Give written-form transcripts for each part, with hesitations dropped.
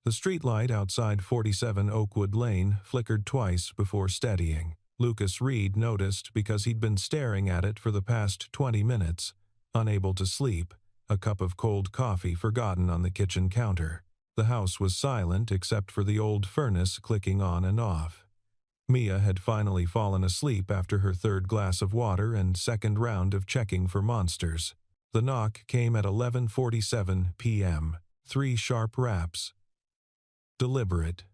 The streetlight outside 47 Oakwood Lane flickered twice before steadying. Lucas Reed noticed because he'd been staring at it for the past 20 minutes, unable to sleep, a cup of cold coffee forgotten on the kitchen counter. The house was silent except for the old furnace clicking on and off. Mia had finally fallen asleep after her third glass of water and second round of checking for monsters. The knock came at 11:47 p.m. 3 sharp raps. Deliberate.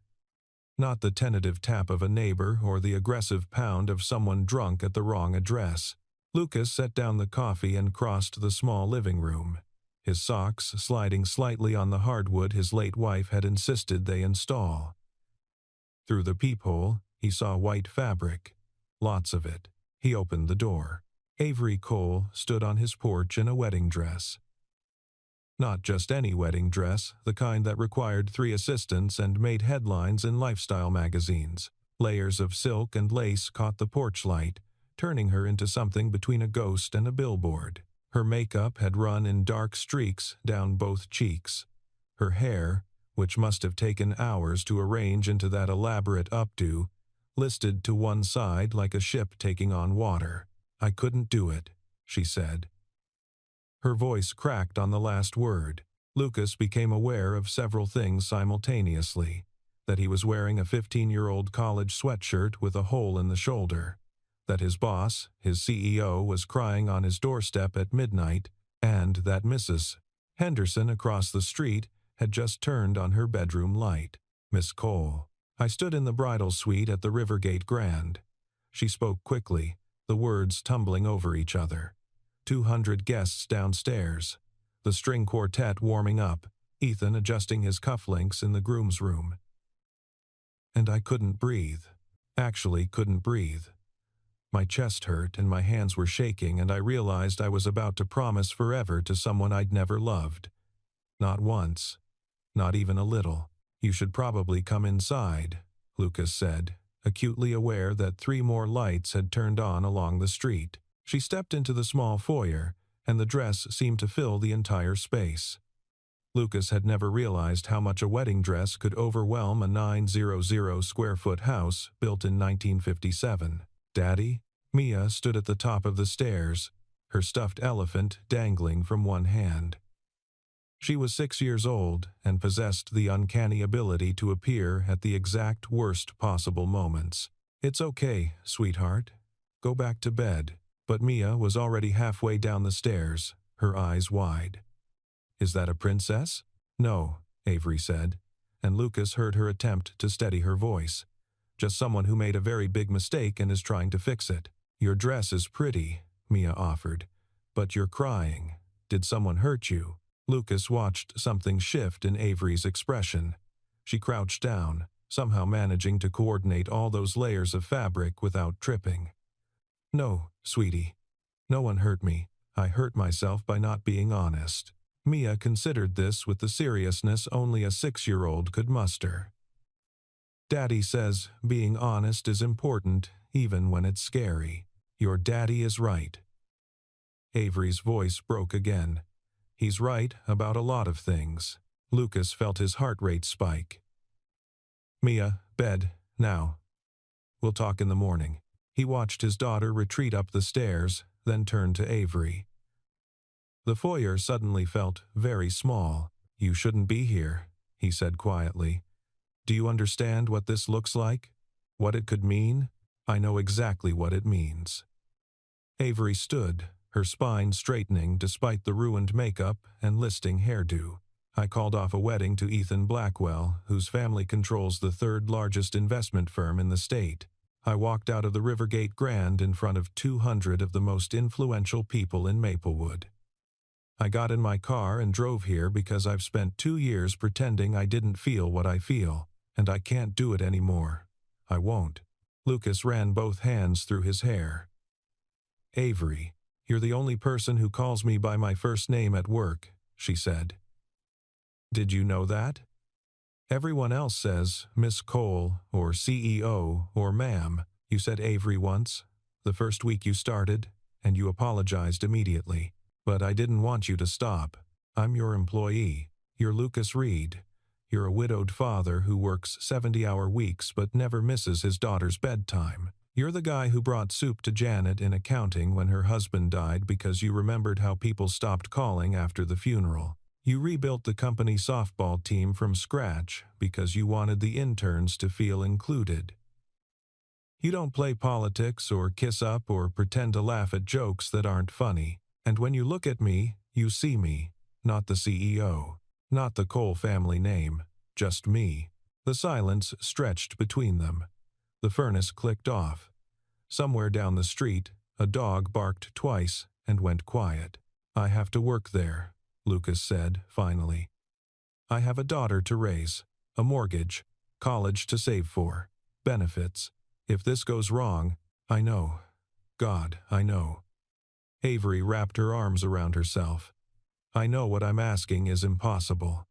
Not the tentative tap of a neighbor or the aggressive pound of someone drunk at the wrong address. Lucas set down the coffee and crossed the small living room, his socks sliding slightly on the hardwood his late wife had insisted they install. Through the peephole, he saw white fabric. Lots of it. He opened the door. Avery Cole stood on his porch in a wedding dress. Not just any wedding dress, the kind that required 3 assistants and made headlines in lifestyle magazines. Layers of silk and lace caught the porch light, turning her into something between a ghost and a billboard. Her makeup had run in dark streaks down both cheeks. Her hair, which must have taken hours to arrange into that elaborate updo, listed to one side like a ship taking on water. "I couldn't do it," she said. Her voice cracked on the last word. Lucas became aware of several things simultaneously. That he was wearing a 15-year-old college sweatshirt with a hole in the shoulder. That his boss, his CEO, was crying on his doorstep at midnight, and that Mrs. Henderson across the street had just turned on her bedroom light. "Miss Cole." I stood in the bridal suite at the Rivergate Grand. She spoke quickly, the words tumbling over each other. 200 guests downstairs. The string quartet warming up, Ethan adjusting his cufflinks in the groom's room. And I couldn't breathe. Actually couldn't breathe. My chest hurt and my hands were shaking, and I realized I was about to promise forever to someone I'd never loved. Not once. Not even a little. "You should probably come inside," Lucas said, acutely aware that 3 more lights had turned on along the street. She stepped into the small foyer, and the dress seemed to fill the entire space. Lucas had never realized how much a wedding dress could overwhelm a 900-square-foot house built in 1957. "Daddy?" Mia stood at the top of the stairs, her stuffed elephant dangling from one hand. She was 6 years old and possessed the uncanny ability to appear at the exact worst possible moments. "It's okay, sweetheart. Go back to bed." But Mia was already halfway down the stairs, her eyes wide. "Is that a princess?" "No," Avery said, and Lucas heard her attempt to steady her voice. "Just someone who made a very big mistake and is trying to fix it." "Your dress is pretty," Mia offered, "but you're crying. Did someone hurt you?" Lucas watched something shift in Avery's expression. She crouched down, somehow managing to coordinate all those layers of fabric without tripping. "No, sweetie. No one hurt me. I hurt myself by not being honest." Mia considered this with the seriousness only a 6-year-old could muster. "Daddy says being honest is important, even when it's scary. Your daddy is right." Avery's voice broke again. "He's right about a lot of things." Lucas felt his heart rate spike. "Mia, bed, now. We'll talk in the morning." He watched his daughter retreat up the stairs, then turned to Avery. The foyer suddenly felt very small. "You shouldn't be here," he said quietly. "Do you understand what this looks like? What it could mean? I know exactly what it means." Avery stood, her spine straightening despite the ruined makeup and listing hairdo. "I called off a wedding to Ethan Blackwell, whose family controls the 3rd largest investment firm in the state. I walked out of the Rivergate Grand in front of 200 of the most influential people in Maplewood. I got in my car and drove here because I've spent 2 years pretending I didn't feel what I feel, and I can't do it anymore. I won't." Lucas ran both hands through his hair. "Avery, you're the only person who calls me by my first name at work," she said. "Did you know that? Everyone else says Miss Cole or CEO or ma'am. You said Avery once, the first week you started, and you apologized immediately. But I didn't want you to stop. I'm your employee. You're Lucas Reed. You're a widowed father who works 70-hour weeks but never misses his daughter's bedtime. You're the guy who brought soup to Janet in accounting when her husband died because you remembered how people stopped calling after the funeral. You rebuilt the company softball team from scratch because you wanted the interns to feel included. You don't play politics or kiss up or pretend to laugh at jokes that aren't funny. And when you look at me, you see me, not the CEO, not the Cole family name, just me. The silence stretched between them. The furnace clicked off. Somewhere down the street, a dog barked twice and went quiet. I have to work there, Lucas said, finally. I have a daughter to raise, a mortgage, college to save for, benefits. If this goes wrong, I know. God, I know. Avery wrapped her arms around herself. I know what I'm asking is impossible.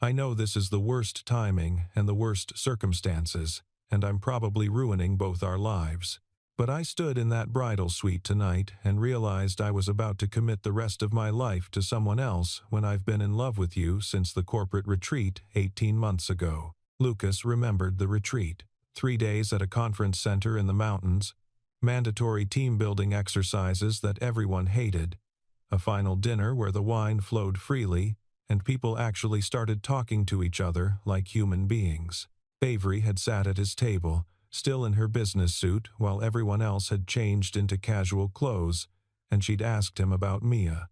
I know this is the worst timing and the worst circumstances, and I'm probably ruining both our lives. But I stood in that bridal suite tonight and realized I was about to commit the rest of my life to someone else when I've been in love with you since the corporate retreat 18 months ago. Lucas remembered the retreat. 3 days at a conference center in the mountains, mandatory team-building exercises that everyone hated, a final dinner where the wine flowed freely and people actually started talking to each other like human beings. Avery had sat at his table, still in her business suit while everyone else had changed into casual clothes, and she'd asked him about Mia.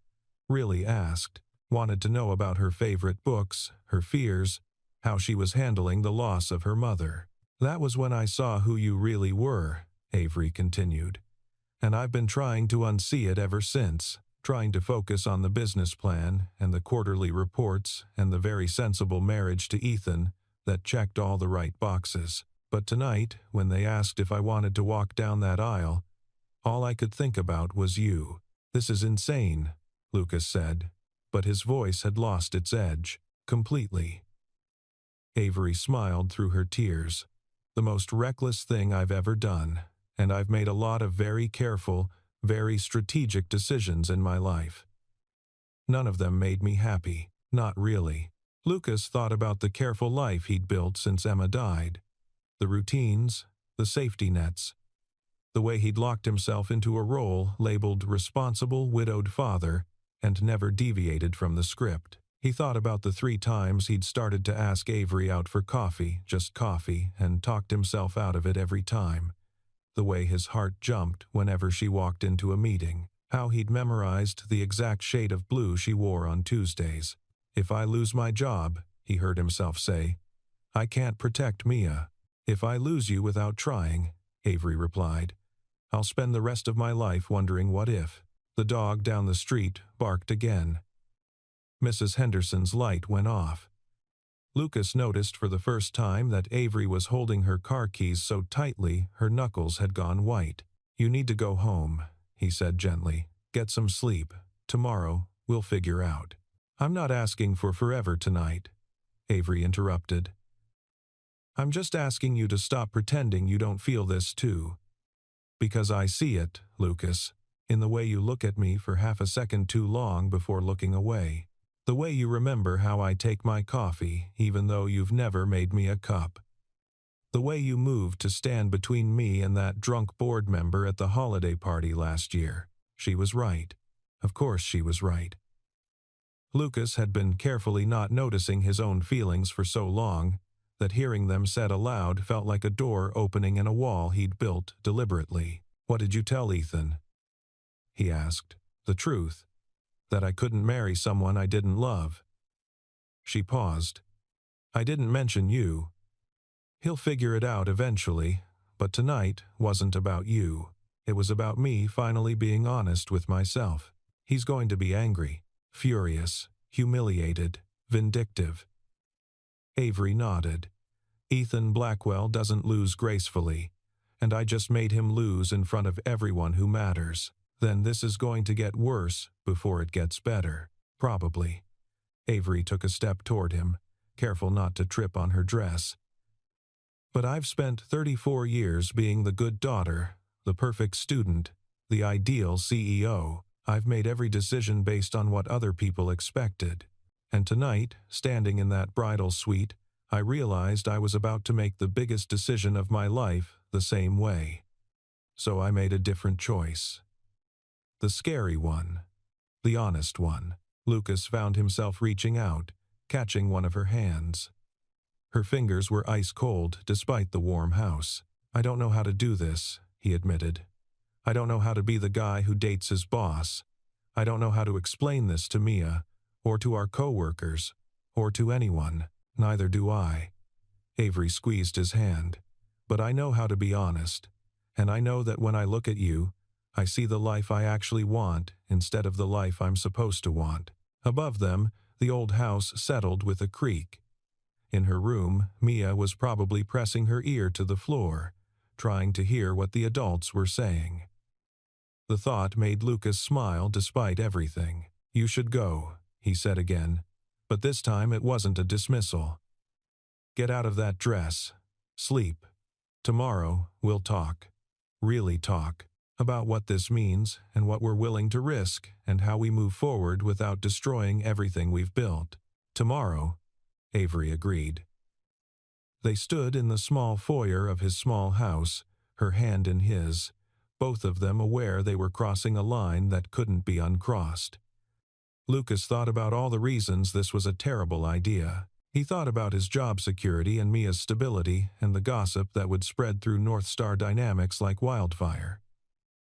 Really asked. Wanted to know about her favorite books, her fears, how she was handling the loss of her mother. That was when I saw who you really were, Avery continued. And I've been trying to unsee it ever since, trying to focus on the business plan and the quarterly reports and the very sensible marriage to Ethan that checked all the right boxes. But tonight, when they asked if I wanted to walk down that aisle, all I could think about was you. This is insane, Lucas said, but his voice had lost its edge, completely. Avery smiled through her tears. The most reckless thing I've ever done, and I've made a lot of very careful, very strategic decisions in my life. None of them made me happy, not really. Lucas thought about the careful life he'd built since Emma died. The routines, the safety nets, the way he'd locked himself into a role labeled responsible widowed father and never deviated from the script. He thought about the 3 times he'd started to ask Avery out for coffee, just coffee, and talked himself out of it every time. The way his heart jumped whenever she walked into a meeting. How he'd memorized the exact shade of blue she wore on Tuesdays. If I lose my job, he heard himself say, I can't protect Mia. If I lose you without trying, Avery replied, I'll spend the rest of my life wondering what if. The dog down the street barked again. Mrs. Henderson's light went off. Lucas noticed for the first time that Avery was holding her car keys so tightly her knuckles had gone white. You need to go home, he said gently. Get some sleep. Tomorrow, we'll figure out. I'm not asking for forever tonight, Avery interrupted. I'm just asking you to stop pretending you don't feel this too. Because I see it, Lucas, in the way you look at me for half a second too long before looking away. The way you remember how I take my coffee, even though you've never made me a cup. The way you moved to stand between me and that drunk board member at the holiday party last year. She was right. Of course she was right. Lucas had been carefully not noticing his own feelings for so long that hearing them said aloud felt like a door opening in a wall he'd built deliberately. What did you tell Ethan? He asked. The truth. That I couldn't marry someone I didn't love. She paused. I didn't mention you. He'll figure it out eventually, but tonight wasn't about you. It was about me finally being honest with myself. He's going to be angry, furious, humiliated, vindictive. Avery nodded. Ethan Blackwell doesn't lose gracefully, and I just made him lose in front of everyone who matters. Then this is going to get worse before it gets better, probably. Avery took a step toward him, careful not to trip on her dress. But I've spent 34 years being the good daughter, the perfect student, the ideal CEO. I've made every decision based on what other people expected. And tonight, standing in that bridal suite, I realized I was about to make the biggest decision of my life the same way. So I made a different choice. The scary one. The honest one. Lucas found himself reaching out, catching one of her hands. Her fingers were ice cold despite the warm house. "I don't know how to do this," he admitted. "I don't know how to be the guy who dates his boss. I don't know how to explain this to Mia, or to our co-workers, or to anyone. Neither do I." Avery squeezed his hand. "But I know how to be honest. And I know that when I look at you, I see the life I actually want instead of the life I'm supposed to want." Above them, the old house settled with a creak. In her room, Mia was probably pressing her ear to the floor, trying to hear what the adults were saying. The thought made Lucas smile despite everything. "You should go," he said again, but this time it wasn't a dismissal. "Get out of that dress. Sleep. Tomorrow, we'll talk. Really talk. About what this means and what we're willing to risk and how we move forward without destroying everything we've built." "Tomorrow," Avery agreed. They stood in the small foyer of his small house, her hand in his, both of them aware they were crossing a line that couldn't be uncrossed. Lucas thought about all the reasons this was a terrible idea. He thought about his job security and Mia's stability and the gossip that would spread through North Star Dynamics like wildfire.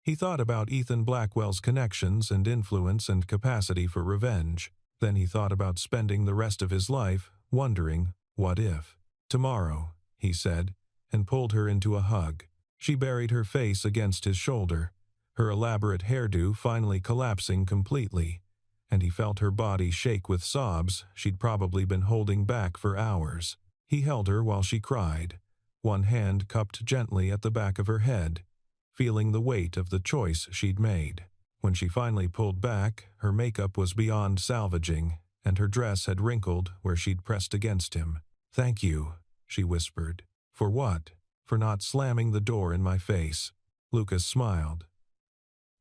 He thought about Ethan Blackwell's connections and influence and capacity for revenge. Then he thought about spending the rest of his life wondering, what if? "Tomorrow," he said, and pulled her into a hug. She buried her face against his shoulder, her elaborate hairdo finally collapsing completely, and he felt her body shake with sobs she'd probably been holding back for hours. He held her while she cried, one hand cupped gently at the back of her head, feeling the weight of the choice she'd made. When she finally pulled back, her makeup was beyond salvaging, and her dress had wrinkled where she'd pressed against him. "Thank you," she whispered. "For what?" "For not slamming the door in my face." Lucas smiled.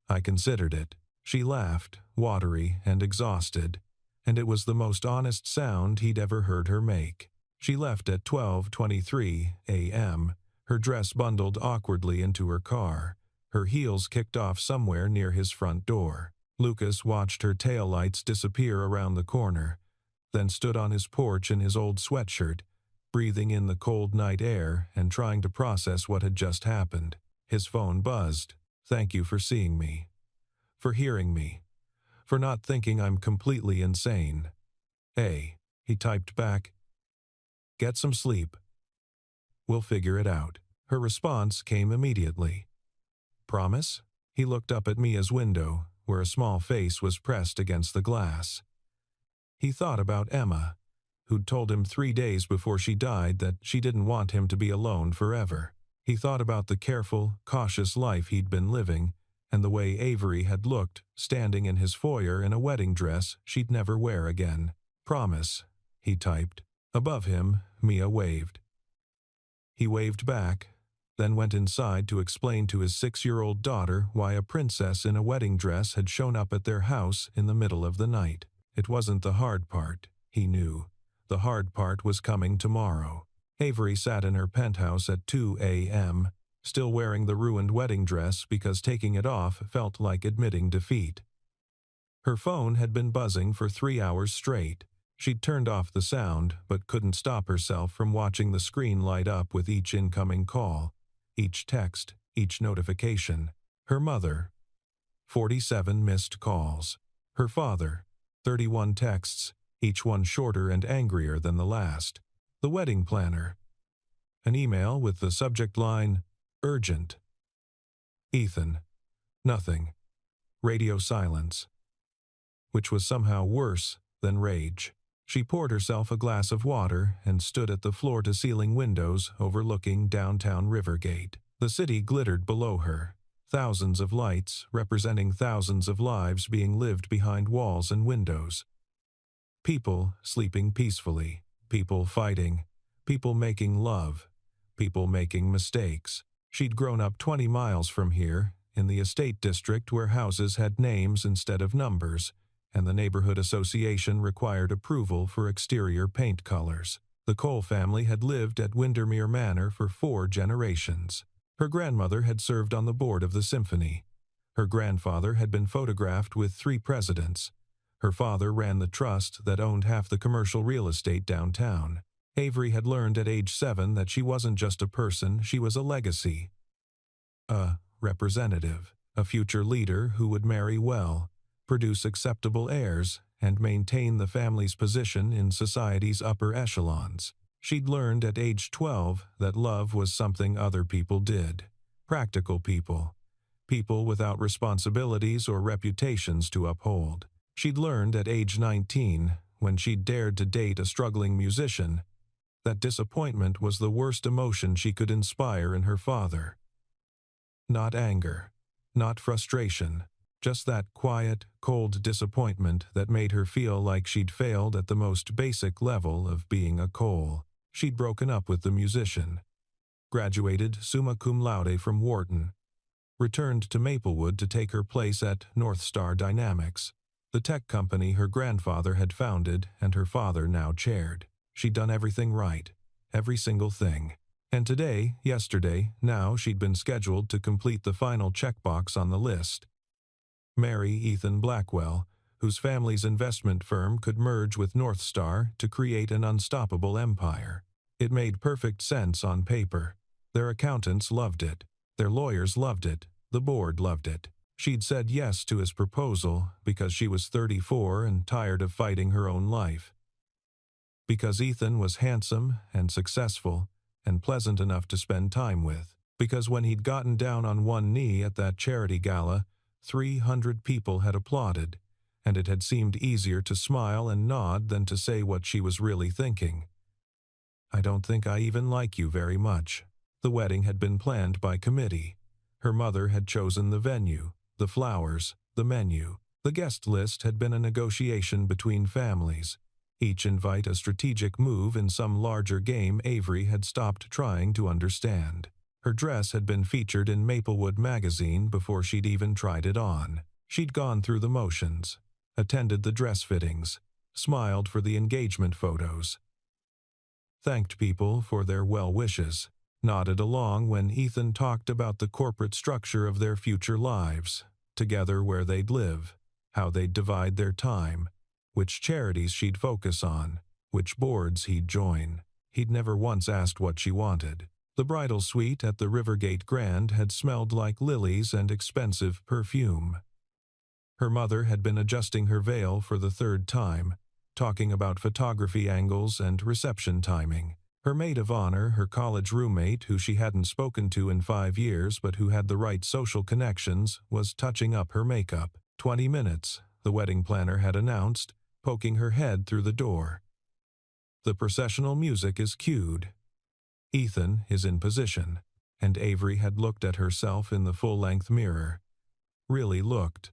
"I considered it." She laughed, watery and exhausted, and it was the most honest sound he'd ever heard her make. She left at 12:23 a.m., her dress bundled awkwardly into her car, her heels kicked off somewhere near his front door. Lucas watched her taillights disappear around the corner, then stood on his porch in his old sweatshirt, breathing in the cold night air and trying to process what had just happened. His phone buzzed. "Thank you for seeing me. For hearing me. For not thinking I'm completely insane." "Hey," he typed back. "Get some sleep. We'll figure it out." Her response came immediately. "Promise?" He looked up at Mia's window, where a small face was pressed against the glass. He thought about Emma, who'd told him 3 days before she died that she didn't want him to be alone forever. He thought about the careful, cautious life he'd been living, and the way Avery had looked, standing in his foyer in a wedding dress she'd never wear again. "Promise," he typed. Above him, Mia waved. He waved back, then went inside to explain to his 6-year-old daughter why a princess in a wedding dress had shown up at their house in the middle of the night. It wasn't the hard part, he knew. The hard part was coming tomorrow. Avery sat in her penthouse at 2 a.m., still wearing the ruined wedding dress because taking it off felt like admitting defeat. Her phone had been buzzing for 3 hours straight. She'd turned off the sound, but couldn't stop herself from watching the screen light up with each incoming call, each text, each notification. Her mother, 47 missed calls. Her father, 31 texts, each one shorter and angrier than the last. The wedding planner, an email with the subject line, "Urgent." Ethan, nothing. Radio silence. Which was somehow worse than rage. She poured herself a glass of water and stood at the floor-to-ceiling windows overlooking downtown Rivergate. The city glittered below her, thousands of lights representing thousands of lives being lived behind walls and windows. People sleeping peacefully, people fighting, people making love, people making mistakes. She'd grown up 20 miles from here, in the estate district where houses had names instead of numbers, and the neighborhood association required approval for exterior paint colors. The Cole family had lived at Windermere Manor for 4 generations. Her grandmother had served on the board of the symphony. Her grandfather had been photographed with 3 presidents. Her father ran the trust that owned half the commercial real estate downtown. Avery had learned at age 7 that she wasn't just a person, she was a legacy. A representative, a future leader who would marry well, produce acceptable heirs, and maintain the family's position in society's upper echelons. She'd learned at age 12 that love was something other people did. Practical people. People without responsibilities or reputations to uphold. She'd learned at age 19, when she'd dared to date a struggling musician, that disappointment was the worst emotion she could inspire in her father. Not anger, not frustration, just that quiet, cold disappointment that made her feel like she'd failed at the most basic level of being a Cole. She'd broken up with the musician, graduated summa cum laude from Wharton, returned to Maplewood to take her place at North Star Dynamics, the tech company her grandfather had founded and her father now chaired. She'd done everything right, every single thing. And yesterday, now she'd been scheduled to complete the final checkbox on the list. Marry Ethan Blackwell, whose family's investment firm could merge with North Star to create an unstoppable empire. It made perfect sense on paper. Their accountants loved it. Their lawyers loved it. The board loved it. She'd said yes to his proposal because she was 34 and tired of fighting her own life. Because Ethan was handsome and successful and pleasant enough to spend time with. Because when he'd gotten down on one knee at that charity gala, 300 people had applauded, and it had seemed easier to smile and nod than to say what she was really thinking. I don't think I even like you very much. The wedding had been planned by committee. Her mother had chosen the venue, the flowers, the menu. The guest list had been a negotiation between families. Each invite a strategic move in some larger game Avery had stopped trying to understand. Her dress had been featured in Maplewood magazine before she'd even tried it on. She'd gone through the motions, attended the dress fittings, smiled for the engagement photos, thanked people for their well wishes, nodded along when Ethan talked about the corporate structure of their future lives, together where they'd live, how they'd divide their time, which charities she'd focus on, which boards he'd join. He'd never once asked what she wanted. The bridal suite at the Rivergate Grand had smelled like lilies and expensive perfume. Her mother had been adjusting her veil for the 3rd time, talking about photography angles and reception timing. Her maid of honor, her college roommate who she hadn't spoken to in 5 years but who had the right social connections, was touching up her makeup. 20 minutes, the wedding planner had announced, poking her head through the door. The processional music is cued. Ethan is in position, and Avery had looked at herself in the full-length mirror. Really looked.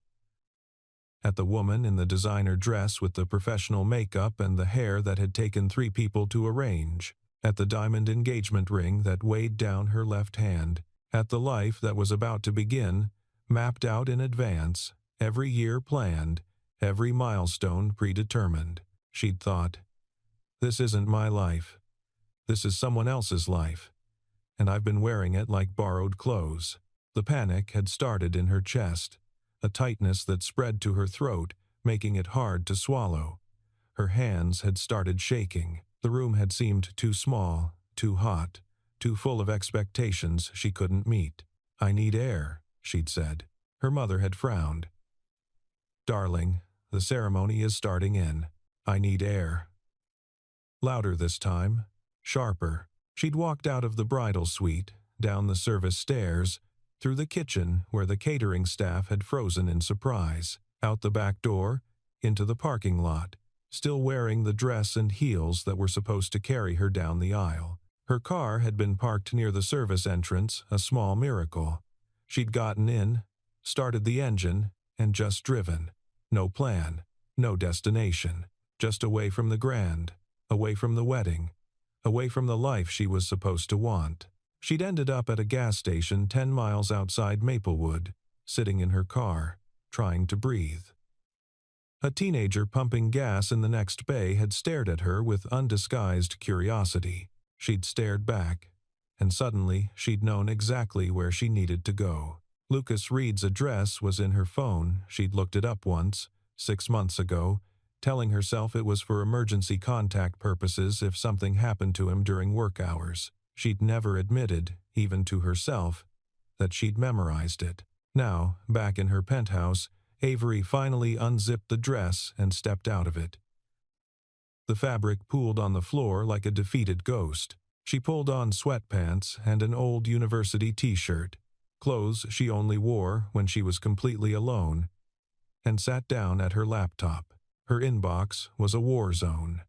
At the woman in the designer dress with the professional makeup and the hair that had taken 3 people to arrange. At the diamond engagement ring that weighed down her left hand. At the life that was about to begin, mapped out in advance, every year planned, every milestone predetermined. She'd thought, this isn't my life. This is someone else's life, and I've been wearing it like borrowed clothes. The panic had started in her chest, a tightness that spread to her throat, making it hard to swallow. Her hands had started shaking. The room had seemed too small, too hot, too full of expectations she couldn't meet. I need air, she'd said. Her mother had frowned. Darling, the ceremony is starting in. I need air. Louder this time. Sharper. She'd walked out of the bridal suite, down the service stairs, through the kitchen where the catering staff had frozen in surprise, out the back door, into the parking lot, still wearing the dress and heels that were supposed to carry her down the aisle. Her car had been parked near the service entrance, a small miracle. She'd gotten in, started the engine, and just driven. No plan, no destination, just away from the grand, away from the wedding, away from the life she was supposed to want. She'd ended up at a gas station 10 miles outside Maplewood, sitting in her car, trying to breathe. A teenager pumping gas in the next bay had stared at her with undisguised curiosity. She'd stared back, and suddenly she'd known exactly where she needed to go. Lucas Reed's address was in her phone. She'd looked it up once, 6 months ago, telling herself it was for emergency contact purposes if something happened to him during work hours. She'd never admitted, even to herself, that she'd memorized it. Now, back in her penthouse, Avery finally unzipped the dress and stepped out of it. The fabric pooled on the floor like a defeated ghost. She pulled on sweatpants and an old university t-shirt, clothes she only wore when she was completely alone, and sat down at her laptop. Her inbox was a war zone.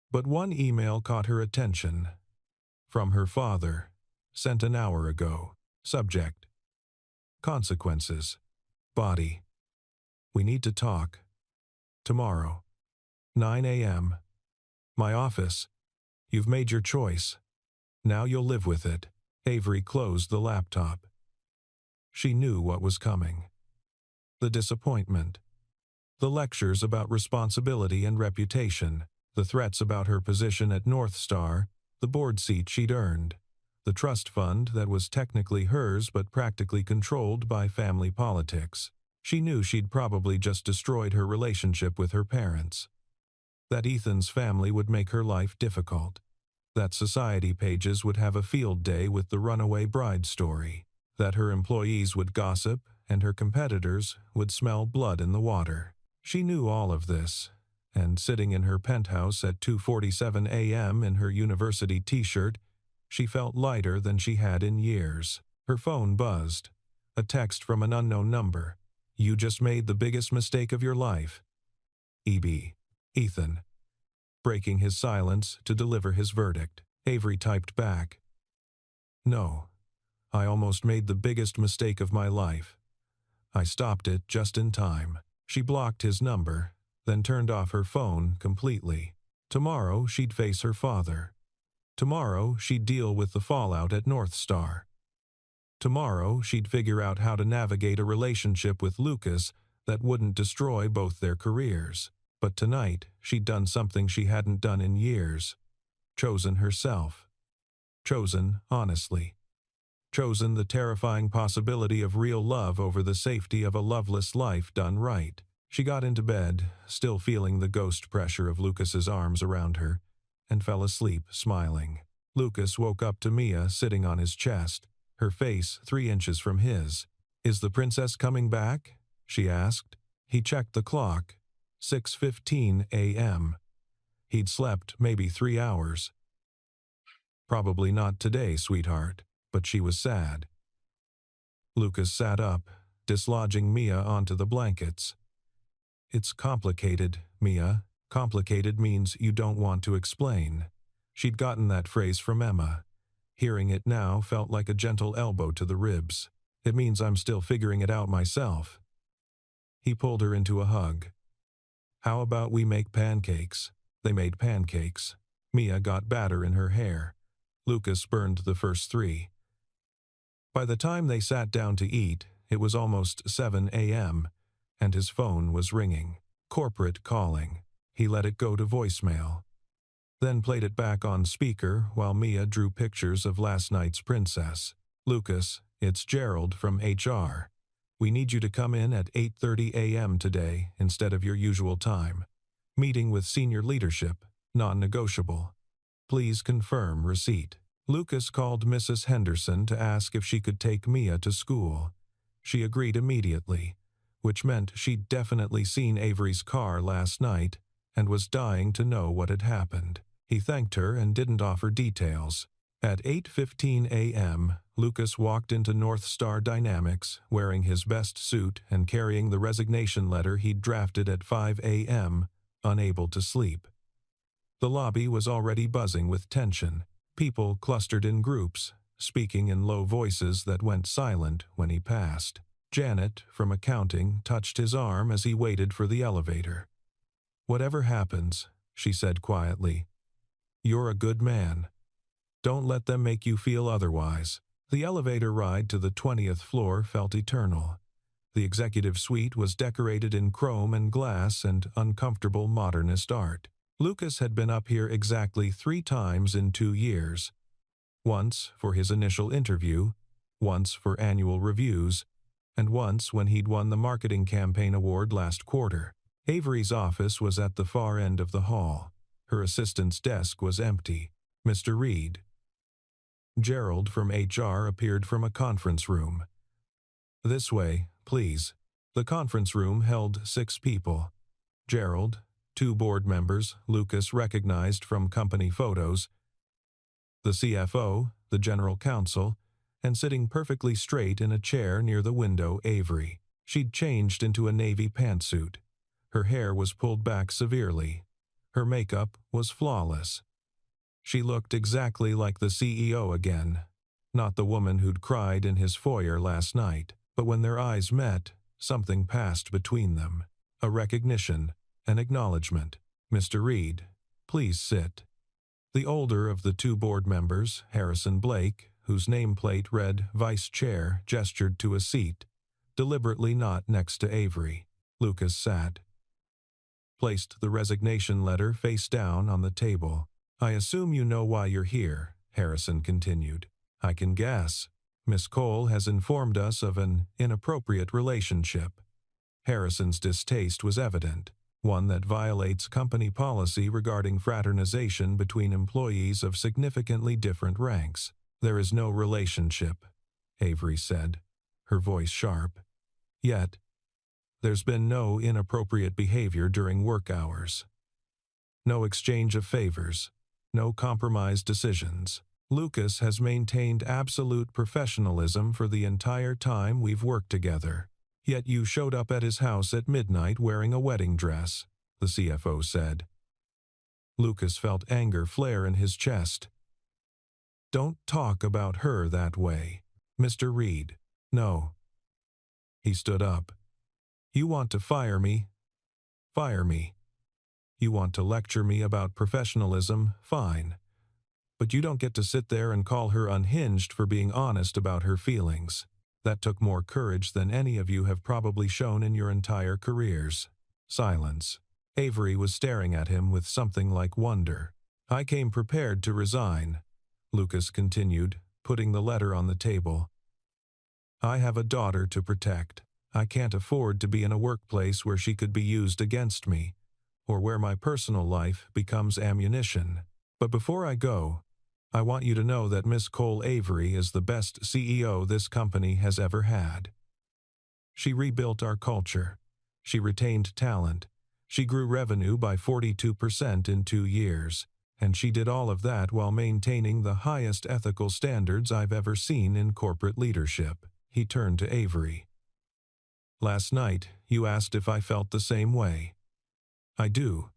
But one email caught her attention. From her father, sent an hour ago. Subject: consequences. Body: we need to talk. Tomorrow, 9 a.m. My office. You've made your choice. Now you'll live with it. Avery closed the laptop. She knew what was coming. The disappointment. The lectures about responsibility and reputation. The threats about her position at North Star. The board seat she'd earned. The trust fund that was technically hers but practically controlled by family politics. She knew she'd probably just destroyed her relationship with her parents. That Ethan's family would make her life difficult. That society pages would have a field day with the runaway bride story. That her employees would gossip and her competitors would smell blood in the water. She knew all of this, and sitting in her penthouse at 2:47 a.m. in her university t-shirt, she felt lighter than she had in years. Her phone buzzed. A text from an unknown number. You just made the biggest mistake of your life. E.B. Ethan. Breaking his silence to deliver his verdict, Avery typed back. No. I almost made the biggest mistake of my life. I stopped it just in time. She blocked his number, then turned off her phone completely. Tomorrow she'd face her father. Tomorrow she'd deal with the fallout at North Star. Tomorrow she'd figure out how to navigate a relationship with Lucas that wouldn't destroy both their careers. But tonight she'd done something she hadn't done in years. Chosen herself. Chosen honestly. Chosen the terrifying possibility of real love over the safety of a loveless life done right. She got into bed, still feeling the ghost pressure of Lucas's arms around her, and fell asleep, smiling. Lucas woke up to Mia sitting on his chest, her face 3 inches from his. Is the princess coming back? She asked. He checked the clock. 6:15 a.m. He'd slept maybe 3 hours. Probably not today, sweetheart, but she was sad. Lucas sat up, dislodging Mia onto the blankets. It's complicated, Mia. Complicated means you don't want to explain. She'd gotten that phrase from Emma. Hearing it now felt like a gentle elbow to the ribs. It means I'm still figuring it out myself. He pulled her into a hug. How about we make pancakes? They made pancakes. Mia got batter in her hair. Lucas burned the first 3. By the time they sat down to eat, it was almost 7 a.m., and his phone was ringing. Corporate calling. He let it go to voicemail. Then played it back on speaker while Mia drew pictures of last night's princess. Lucas, it's Gerald from HR. We need you to come in at 8:30 a.m. today instead of your usual time. Meeting with senior leadership, non-negotiable. Please confirm receipt. Lucas called Mrs. Henderson to ask if she could take Mia to school. She agreed immediately, which meant she'd definitely seen Avery's car last night and was dying to know what had happened. He thanked her and didn't offer details. At 8:15 a.m., Lucas walked into North Star Dynamics, wearing his best suit and carrying the resignation letter he'd drafted at 5 a.m., unable to sleep. The lobby was already buzzing with tension. People clustered in groups, speaking in low voices that went silent when he passed. Janet, from accounting, touched his arm as he waited for the elevator. Whatever happens, she said quietly, you're a good man. Don't let them make you feel otherwise. The elevator ride to the 20th floor felt eternal. The executive suite was decorated in chrome and glass and uncomfortable modernist art. Lucas had been up here exactly 3 times in 2 years. Once for his initial interview, once for annual reviews, and once when he'd won the marketing campaign award last quarter. Avery's office was at the far end of the hall. Her assistant's desk was empty. Mr. Reed. Gerald from HR appeared from a conference room. This way, please. The conference room held 6 people. Gerald, 2 board members Lucas recognized from company photos, the CFO, the general counsel, and sitting perfectly straight in a chair near the window, Avery. She'd changed into a navy pantsuit. Her hair was pulled back severely. Her makeup was flawless. She looked exactly like the CEO again, not the woman who'd cried in his foyer last night, but when their eyes met, something passed between them. A recognition, an acknowledgement. Mr. Reed, please sit. The older of the 2 board members, Harrison Blake, whose nameplate read Vice Chair, gestured to a seat, deliberately not next to Avery. Lucas sat. Placed the resignation letter face down on the table. I assume you know why you're here, Harrison continued. I can guess. Miss Cole has informed us of an inappropriate relationship. Harrison's distaste was evident, one that violates company policy regarding fraternization between employees of significantly different ranks. There is no relationship, Avery said, her voice sharp. Yet, there's been no inappropriate behavior during work hours. No exchange of favors, no compromised decisions. Lucas has maintained absolute professionalism for the entire time we've worked together. Yet you showed up at his house at midnight wearing a wedding dress, the CFO said. Lucas felt anger flare in his chest. Don't talk about her that way, Mr. Reed. No. He stood up. You want to fire me? Fire me. You want to lecture me about professionalism? Fine. But you don't get to sit there and call her unhinged for being honest about her feelings. That took more courage than any of you have probably shown in your entire careers. Silence. Avery was staring at him with something like wonder. I came prepared to resign, Lucas continued, putting the letter on the table. I have a daughter to protect. I can't afford to be in a workplace where she could be used against me, or where my personal life becomes ammunition. But before I go, I want you to know that Miss Cole Avery is the best CEO this company has ever had. She rebuilt our culture. She retained talent. She grew revenue by 42% in 2 years. And she did all of that while maintaining the highest ethical standards I've ever seen in corporate leadership. He turned to Avery. Last night, you asked if I felt the same way. I do.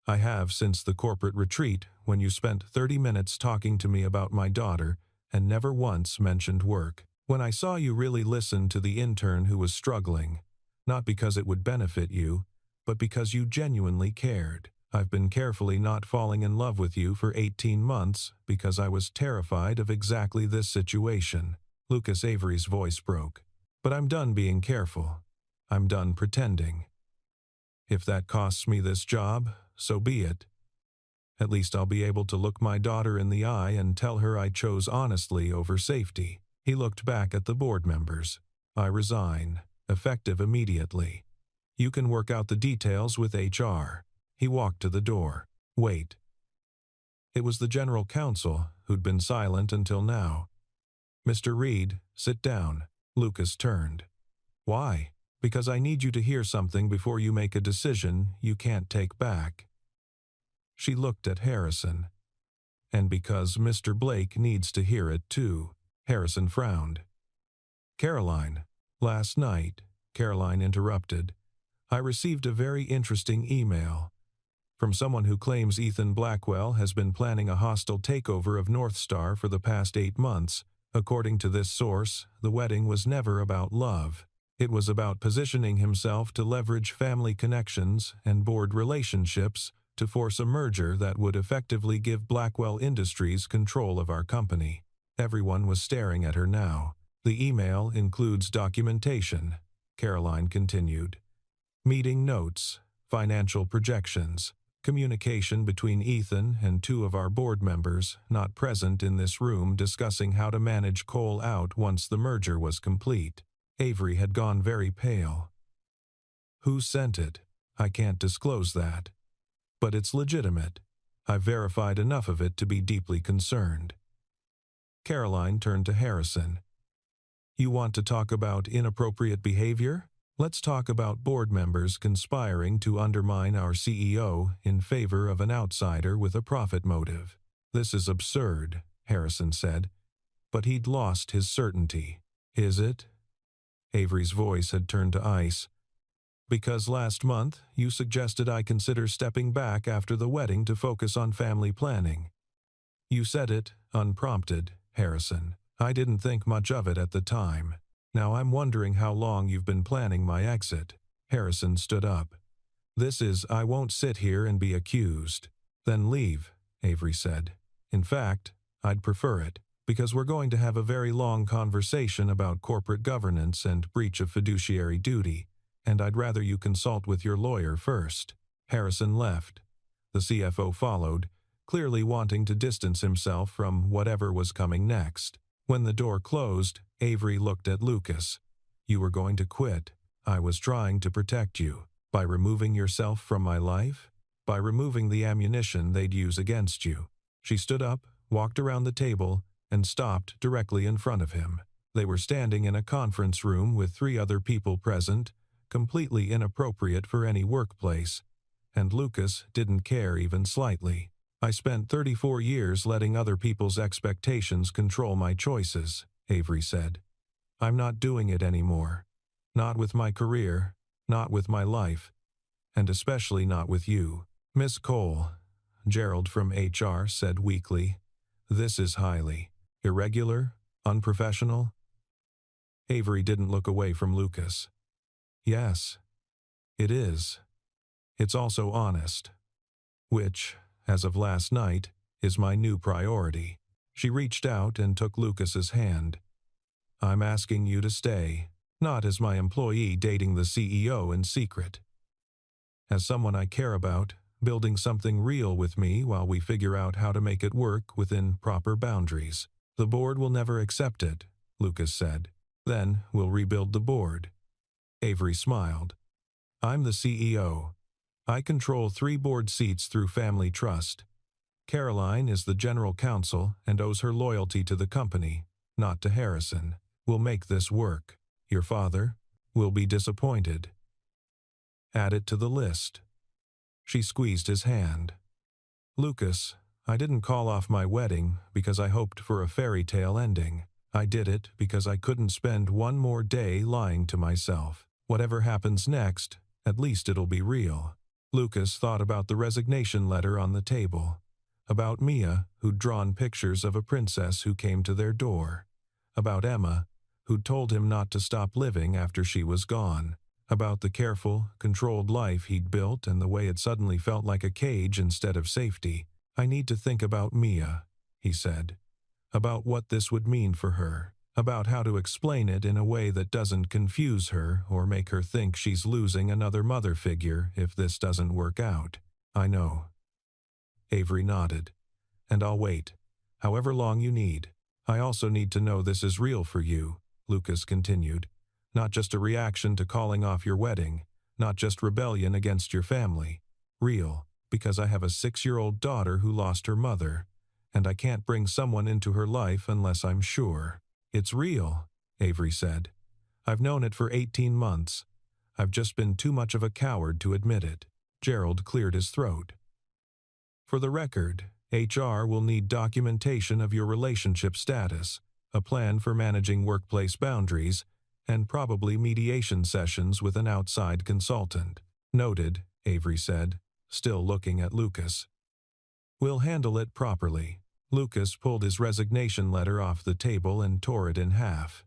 I have since the corporate retreat when you spent 30 minutes talking to me about my daughter and never once mentioned work. When I saw you really listen to the intern who was struggling, not because it would benefit you, but because you genuinely cared. I've been carefully not falling in love with you for 18 months because I was terrified of exactly this situation. Lucas Avery's voice broke. But I'm done being careful. I'm done pretending. If that costs me this job, so be it. At least I'll be able to look my daughter in the eye and tell her I chose honestly over safety. He looked back at the board members. I resign, effective immediately. You can work out the details with HR. He walked to the door. Wait. It was the general counsel, who'd been silent until now. Mr. Reed, sit down. Lucas turned. Why? Because I need you to hear something before you make a decision you can't take back. She looked at Harrison. And because Mr. Blake needs to hear it too. Harrison frowned. Caroline. Last night, Caroline interrupted, I received a very interesting email from someone who claims Ethan Blackwell has been planning a hostile takeover of North Star for the past 8 months. According to this source, the wedding was never about love. It was about positioning himself to leverage family connections and board relationships to force a merger that would effectively give Blackwell Industries control of our company. Everyone was staring at her now. The email includes documentation. Caroline continued. Meeting notes, financial projections, communication between Ethan and two of our board members not present in this room discussing how to manage Cole out once the merger was complete. Avery had gone very pale. Who sent it? I can't disclose that. But it's legitimate. I've verified enough of it to be deeply concerned. Caroline turned to Harrison. You want to talk about inappropriate behavior? Let's talk about board members conspiring to undermine our CEO in favor of an outsider with a profit motive. This is absurd, Harrison said. But he'd lost his certainty. Is it? Avery's voice had turned to ice. Because last month you suggested I consider stepping back after the wedding to focus on family planning. You said it, unprompted, Harrison. I didn't think much of it at the time. Now I'm wondering how long you've been planning my exit. Harrison stood up. I won't sit here and be accused. Then leave, Avery said. In fact, I'd prefer it, because we're going to have a very long conversation about corporate governance and breach of fiduciary duty, and I'd rather you consult with your lawyer first. Harrison left. The CFO followed, clearly wanting to distance himself from whatever was coming next. When the door closed, Avery looked at Lucas. You were going to quit. I was trying to protect you. By removing yourself from my life? By removing the ammunition they'd use against you. She stood up, walked around the table, and stopped directly in front of him. They were standing in a conference room with 3 other people present, completely inappropriate for any workplace. And Lucas didn't care even slightly. I spent 34 years letting other people's expectations control my choices, Avery said. I'm not doing it anymore. Not with my career, not with my life, and especially not with you. Miss Cole, Gerald from HR said weakly, this is highly irregular, unprofessional. Avery didn't look away from Lucas. Yes, it is. It's also honest. Which, as of last night, is my new priority. She reached out and took Lucas's hand. I'm asking you to stay, not as my employee dating the CEO in secret. As someone I care about, building something real with me while we figure out how to make it work within proper boundaries. The board will never accept it, Lucas said. Then we'll rebuild the board. Avery smiled. I'm the CEO. I control 3 board seats through family trust. Caroline is the general counsel and owes her loyalty to the company, not to Harrison. We'll make this work. Your father will be disappointed. Add it to the list. She squeezed his hand. Lucas, I didn't call off my wedding because I hoped for a fairy tale ending. I did it because I couldn't spend one more day lying to myself. Whatever happens next, at least it'll be real. Lucas thought about the resignation letter on the table, about Mia, who'd drawn pictures of a princess who came to their door, about Emma, who'd told him not to stop living after she was gone, about the careful, controlled life he'd built and the way it suddenly felt like a cage instead of safety. I need to think about Mia, he said, about what this would mean for her, about how to explain it in a way that doesn't confuse her or make her think she's losing another mother figure if this doesn't work out. I know. Avery nodded. And I'll wait, however long you need. I also need to know this is real for you, Lucas continued. Not just a reaction to calling off your wedding, not just rebellion against your family. Real, because I have a 6-year-old daughter who lost her mother, and I can't bring someone into her life unless I'm sure. It's real, Avery said. I've known it for 18 months. I've just been too much of a coward to admit it. Gerald cleared his throat. For the record, HR will need documentation of your relationship status, a plan for managing workplace boundaries, and probably mediation sessions with an outside consultant. Noted, Avery said, still looking at Lucas. We'll handle it properly. Lucas pulled his resignation letter off the table and tore it in half.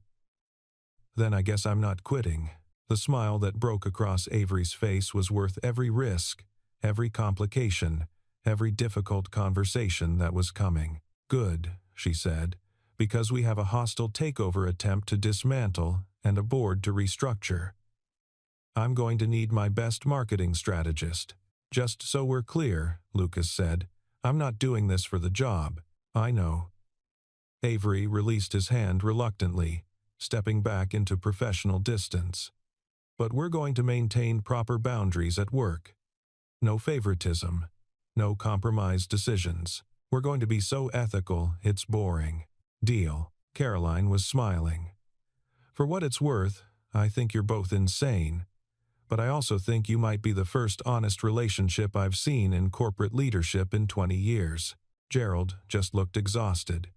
Then I guess I'm not quitting. The smile that broke across Avery's face was worth every risk, every complication, every difficult conversation that was coming. Good, she said, because we have a hostile takeover attempt to dismantle and a board to restructure. I'm going to need my best marketing strategist. Just so we're clear, Lucas said, I'm not doing this for the job. I know. Avery released his hand reluctantly, stepping back into professional distance. But we're going to maintain proper boundaries at work. No favoritism. No compromised decisions. We're going to be so ethical, it's boring. Deal. Caroline was smiling. For what it's worth, I think you're both insane. But I also think you might be the first honest relationship I've seen in corporate leadership in 20 years. Gerald just looked exhausted.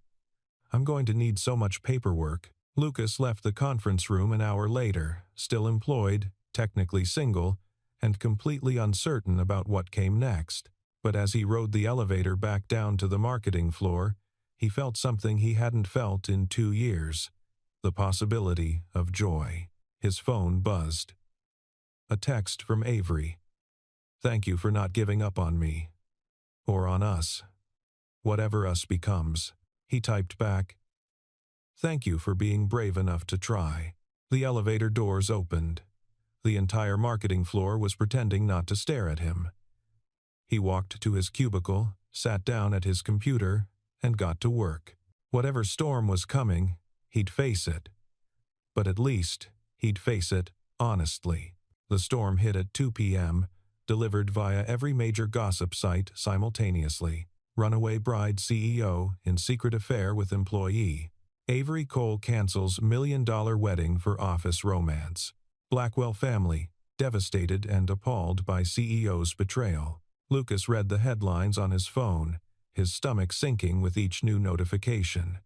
I'm going to need so much paperwork. Lucas left the conference room an hour later, still employed, technically single, and completely uncertain about what came next. But as he rode the elevator back down to the marketing floor, he felt something he hadn't felt in 2 years. The possibility of joy. His phone buzzed. A text from Avery. Thank you for not giving up on me. Or on us. Whatever us becomes. He typed back. Thank you for being brave enough to try. The elevator doors opened. The entire marketing floor was pretending not to stare at him. He walked to his cubicle, sat down at his computer, and got to work. Whatever storm was coming, he'd face it. But at least, he'd face it honestly. The storm hit at 2 p.m., delivered via every major gossip site simultaneously. Runaway bride CEO in secret affair with employee. Avery Cole cancels $1 million wedding for office romance. Blackwell family, devastated and appalled by CEO's betrayal. Lucas read the headlines on his phone, his stomach sinking with each new notification.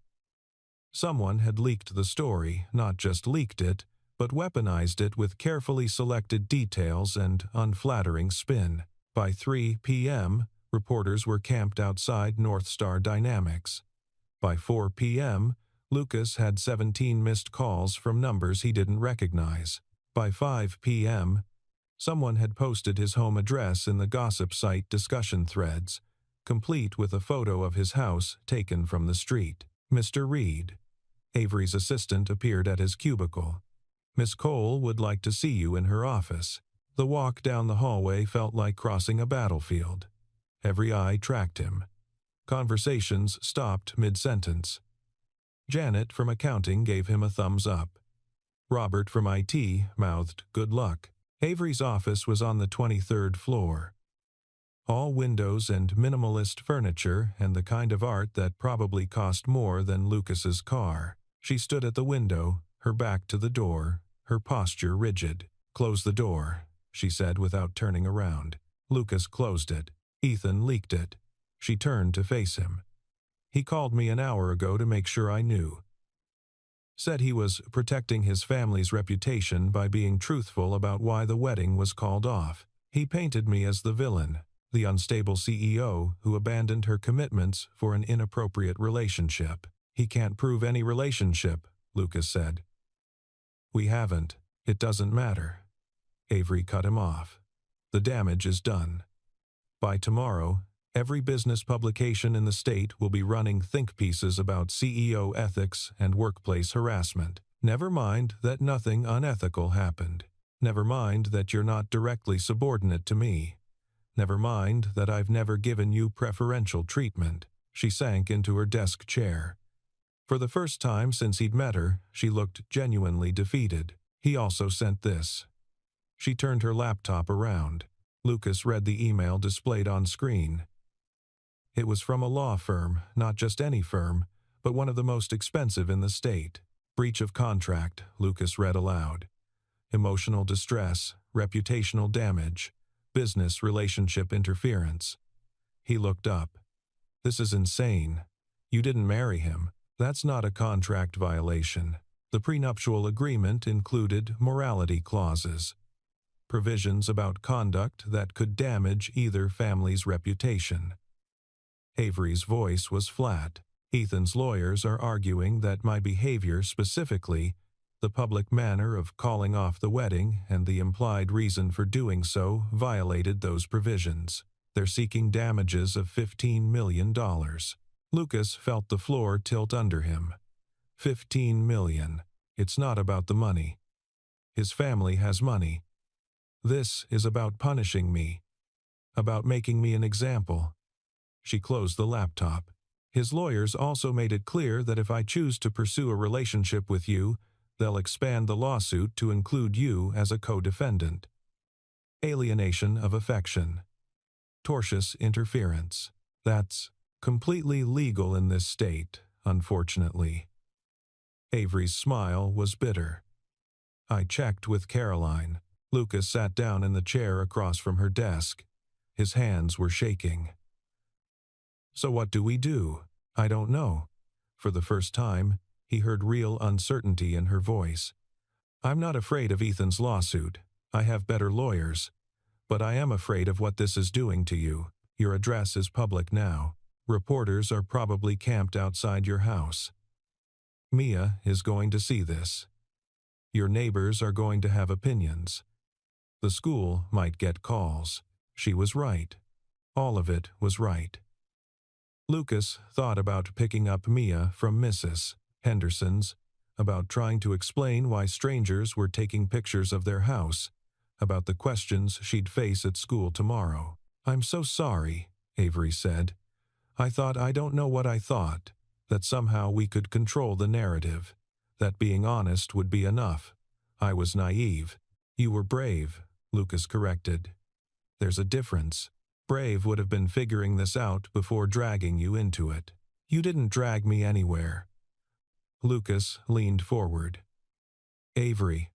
Someone had leaked the story, not just leaked it, but weaponized it with carefully selected details and unflattering spin. By 3 p.m., reporters were camped outside North Star Dynamics. By 4 p.m., Lucas had 17 missed calls from numbers he didn't recognize. By 5 p.m., someone had posted his home address in the gossip site discussion threads, complete with a photo of his house taken from the street. Mr. Reed, Avery's assistant, appeared at his cubicle. Miss Cole would like to see you in her office. The walk down the hallway felt like crossing a battlefield. Every eye tracked him. Conversations stopped mid-sentence. Janet from accounting gave him a thumbs up. Robert from IT mouthed good luck. Avery's office was on the 23rd floor. All windows and minimalist furniture and the kind of art that probably cost more than Lucas's car. She stood at the window, her back to the door, her posture rigid. Close the door, she said without turning around. Lucas closed it. Ethan leaked it. She turned to face him. He called me an hour ago to make sure I knew. Said he was protecting his family's reputation by being truthful about why the wedding was called off. He painted me as the villain, the unstable CEO who abandoned her commitments for an inappropriate relationship. He can't prove any relationship, Lucas said. We haven't. It doesn't matter. Avery cut him off. The damage is done. By tomorrow, every business publication in the state will be running think pieces about CEO ethics and workplace harassment. Never mind that nothing unethical happened. Never mind that you're not directly subordinate to me. Never mind that I've never given you preferential treatment. She sank into her desk chair. For the first time since he'd met her, she looked genuinely defeated. He also sent this. She turned her laptop around. Lucas read the email displayed on screen. It was from a law firm, not just any firm, but one of the most expensive in the state. Breach of contract, Lucas read aloud. Emotional distress, reputational damage, business relationship interference. He looked up. This is insane. You didn't marry him. That's not a contract violation. The prenuptial agreement included morality clauses, provisions about conduct that could damage either family's reputation. Avery's voice was flat. Ethan's lawyers are arguing that my behavior, specifically the public manner of calling off the wedding and the implied reason for doing so, violated those provisions. They're seeking damages of $15 million. Lucas felt the floor tilt under him. $15 million. It's not about the money. His family has money. This is about punishing me, about making me an example. She closed the laptop. His lawyers also made it clear that if I choose to pursue a relationship with you, they'll expand the lawsuit to include you as a co-defendant. Alienation of affection. Tortious interference. That's completely legal in this state, unfortunately. Avery's smile was bitter. I checked with Caroline. Lucas sat down in the chair across from her desk. His hands were shaking. So what do we do? I don't know. For the first time, he heard real uncertainty in her voice. I'm not afraid of Ethan's lawsuit. I have better lawyers. But I am afraid of what this is doing to you. Your address is public now. Reporters are probably camped outside your house. Mia is going to see this. Your neighbors are going to have opinions. The school might get calls. She was right. All of it was right. Lucas thought about picking up Mia from Mrs. Henderson's, about trying to explain why strangers were taking pictures of their house, about the questions she'd face at school tomorrow. I'm so sorry, Avery said. I don't know what I thought, that somehow we could control the narrative, that being honest would be enough. I was naive. You were brave, Lucas corrected. There's a difference. Brave would have been figuring this out before dragging you into it. You didn't drag me anywhere. Lucas leaned forward. Avery,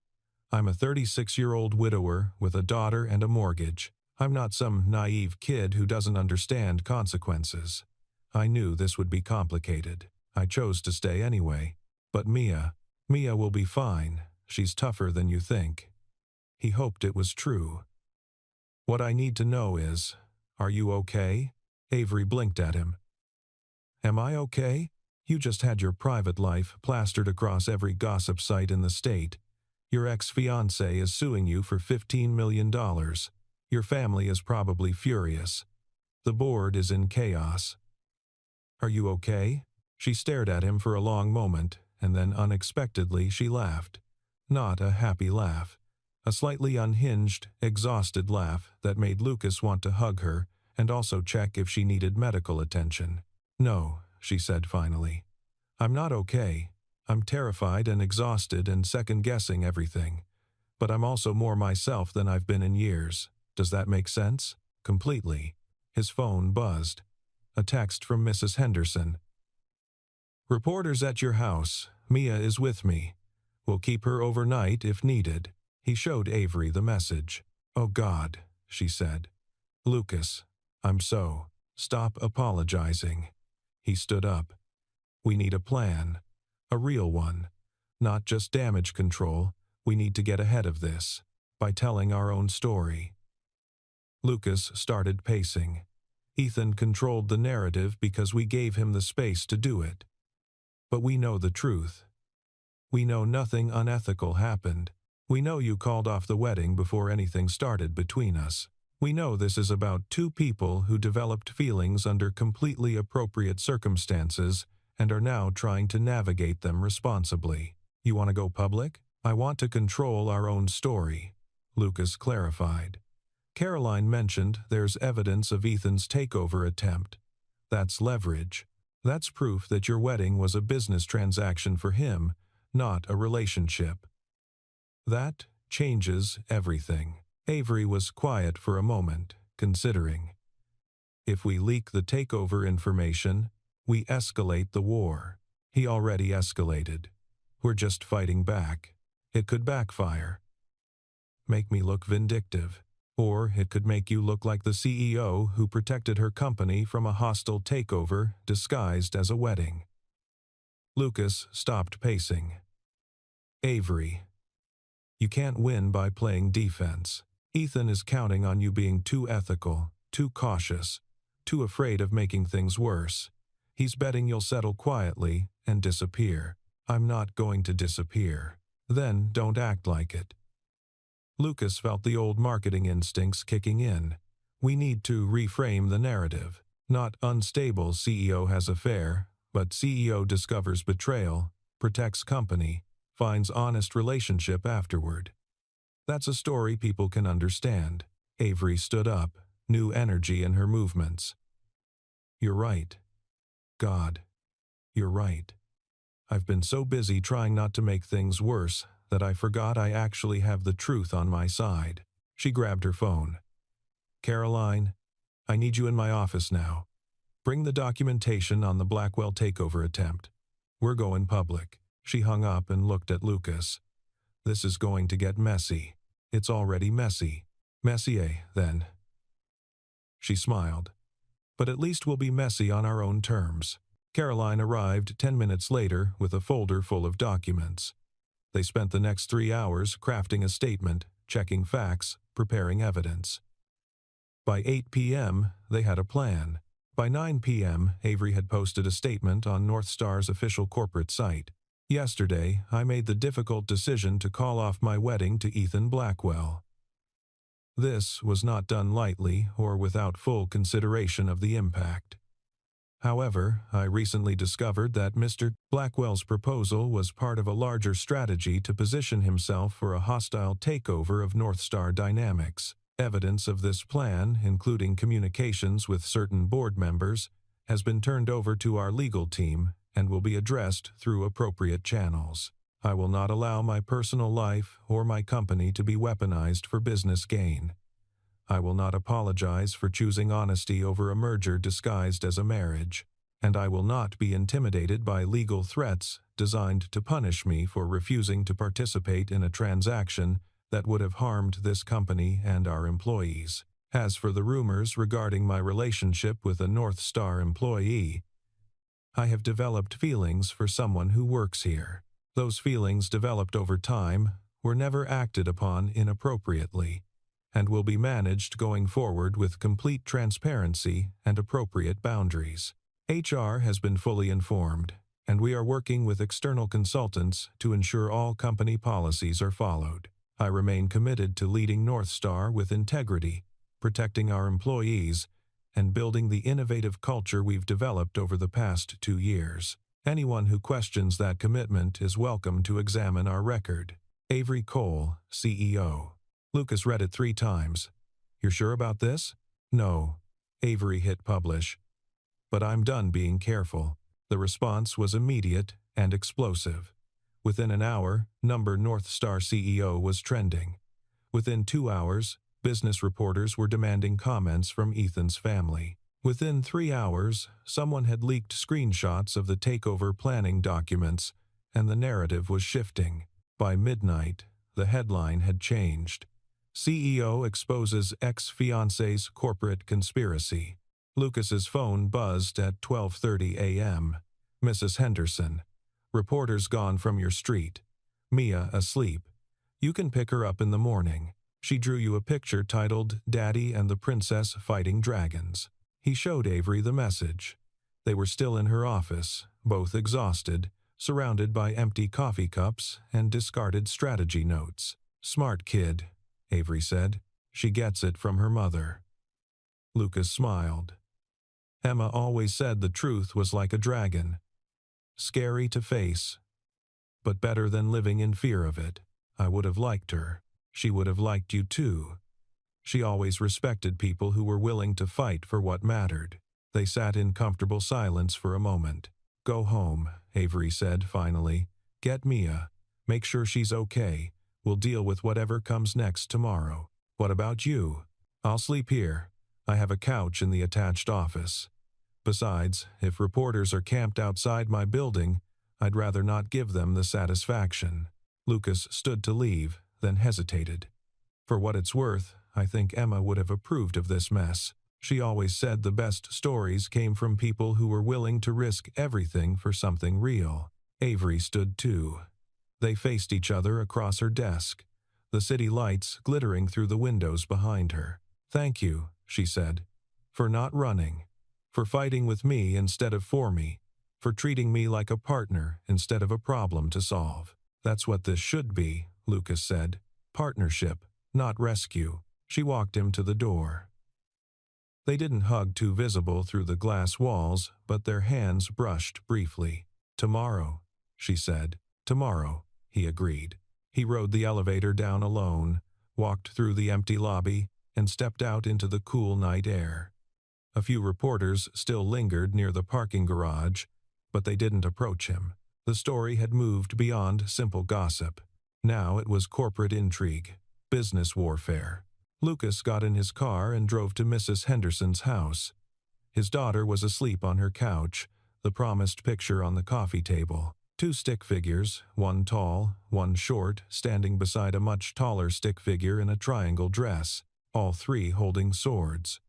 I'm a 36-year-old widower with a daughter and a mortgage. I'm not some naive kid who doesn't understand consequences. I knew this would be complicated. I chose to stay anyway. But Mia will be fine. She's tougher than you think. He hoped it was true. What I need to know is, are you okay? Avery blinked at him. Am I okay? You just had your private life plastered across every gossip site in the state. Your ex-fiancé is suing you for $15 million. Your family is probably furious. The board is in chaos. Are you okay? She stared at him for a long moment, and then unexpectedly she laughed. Not a happy laugh. A slightly unhinged, exhausted laugh that made Lucas want to hug her and also check if she needed medical attention. No, she said finally. I'm not okay. I'm terrified and exhausted and second-guessing everything. But I'm also more myself than I've been in years. Does that make sense? Completely. His phone buzzed. A text from Mrs. Henderson. Reporters at your house. Mia is with me. We'll keep her overnight if needed. He showed Avery the message. Oh God, she said. Lucas, I'm so. Stop apologizing. He stood up. We need a plan. A real one. Not just damage control. We need to get ahead of this. By telling our own story. Lucas started pacing. Ethan controlled the narrative because we gave him the space to do it. But we know the truth. We know nothing unethical happened. We know you called off the wedding before anything started between us. We know this is about two people who developed feelings under completely appropriate circumstances and are now trying to navigate them responsibly. You want to go public? I want to control our own story, Lucas clarified. Caroline mentioned there's evidence of Ethan's takeover attempt. That's leverage. That's proof that your wedding was a business transaction for him, not a relationship. That changes everything. Avery was quiet for a moment, considering. If we leak the takeover information, we escalate the war. He already escalated. We're just fighting back. It could backfire. Make me look vindictive. Or it could make you look like the CEO who protected her company from a hostile takeover disguised as a wedding. Lucas stopped pacing. Avery. You can't win by playing defense. Ethan is counting on you being too ethical, too cautious, too afraid of making things worse. He's betting you'll settle quietly and disappear. I'm not going to disappear. Then don't act like it. Lucas felt the old marketing instincts kicking in. We need to reframe the narrative. Not unstable CEO has affair, but CEO discovers betrayal, protects company, finds honest relationship afterward. That's a story people can understand. Avery stood up, new energy in her movements. You're right. God, you're right. I've been so busy trying not to make things worse that I forgot I actually have the truth on my side. She grabbed her phone. Caroline, I need you in my office now. Bring the documentation on the Blackwell takeover attempt. We're going public. She hung up and looked at Lucas. This is going to get messy. It's already messy. Messier, then. She smiled. But at least we'll be messy on our own terms. Caroline arrived 10 minutes later with a folder full of documents. They spent the next 3 hours crafting a statement, checking facts, preparing evidence. By 8 p.m., they had a plan. By 9 p.m., Avery had posted a statement on North Star's official corporate site. Yesterday, I made the difficult decision to call off my wedding to Ethan Blackwell. This was not done lightly or without full consideration of the impact. However, I recently discovered that Mr. Blackwell's proposal was part of a larger strategy to position himself for a hostile takeover of North Star Dynamics. Evidence of this plan, including communications with certain board members, has been turned over to our legal team and will be addressed through appropriate channels. I will not allow my personal life or my company to be weaponized for business gain. I will not apologize for choosing honesty over a merger disguised as a marriage, and I will not be intimidated by legal threats designed to punish me for refusing to participate in a transaction that would have harmed this company and our employees. As for the rumors regarding my relationship with a North Star employee, I have developed feelings for someone who works here. Those feelings developed over time were never acted upon inappropriately, and will be managed going forward with complete transparency and appropriate boundaries. HR has been fully informed, and we are working with external consultants to ensure all company policies are followed. I remain committed to leading North Star with integrity, protecting our employees, and building the innovative culture we've developed over the past 2 years. Anyone who questions that commitment is welcome to examine our record. Avery Cole, CEO. Lucas read it 3 times. You're sure about this? No. Avery hit publish. But I'm done being careful. The response was immediate and explosive. Within an hour, North Star CEO was trending. Within 2 hours, business reporters were demanding comments from Ethan's family. Within 3 hours, someone had leaked screenshots of the takeover planning documents, and the narrative was shifting. By midnight, the headline had changed. CEO exposes ex-fiancé's corporate conspiracy. Lucas's phone buzzed at 12:30 a.m. Mrs. Henderson. Reporters gone from your street. Mia asleep. You can pick her up in the morning. She drew you a picture titled Daddy and the Princess Fighting Dragons. He showed Avery the message. They were still in her office, both exhausted, surrounded by empty coffee cups and discarded strategy notes. Smart kid, Avery said. She gets it from her mother. Lucas smiled. Emma always said the truth was like a dragon. Scary to face, but better than living in fear of it. I would have liked her. She would have liked you too. She always respected people who were willing to fight for what mattered. They sat in comfortable silence for a moment. Go home, Avery said finally. Get Mia. Make sure she's okay. We'll deal with whatever comes next tomorrow. What about you? I'll sleep here. I have a couch in the attached office. Besides, if reporters are camped outside my building, I'd rather not give them the satisfaction. Lucas stood to leave, then hesitated. For what it's worth, I think Emma would have approved of this mess. She always said the best stories came from people who were willing to risk everything for something real. Avery stood too. They faced each other across her desk, the city lights glittering through the windows behind her. Thank you, she said, for not running, for fighting with me instead of for me, for treating me like a partner instead of a problem to solve. That's what this should be, Lucas said. Partnership, not rescue. She walked him to the door. They didn't hug too visible through the glass walls, but their hands brushed briefly. Tomorrow, she said. Tomorrow, he agreed. He rode the elevator down alone, walked through the empty lobby, and stepped out into the cool night air. A few reporters still lingered near the parking garage, but they didn't approach him. The story had moved beyond simple gossip. Now it was corporate intrigue, business warfare. Lucas got in his car and drove to Mrs. Henderson's house. His daughter was asleep on her couch, the promised picture on the coffee table. Two stick figures, one tall, one short, standing beside a much taller stick figure in a triangle dress, all three holding swords.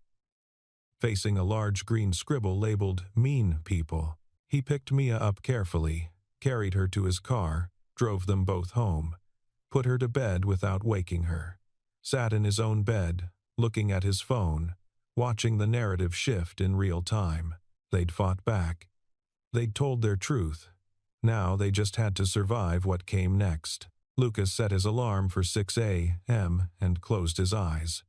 Facing a large green scribble labeled "Mean People," he picked Mia up carefully, carried her to his car, drove them both home, put her to bed without waking her, sat in his own bed, looking at his phone, watching the narrative shift in real time. They'd fought back. They'd told their truth. Now they just had to survive what came next. Lucas set his alarm for 6 a.m. and closed his eyes.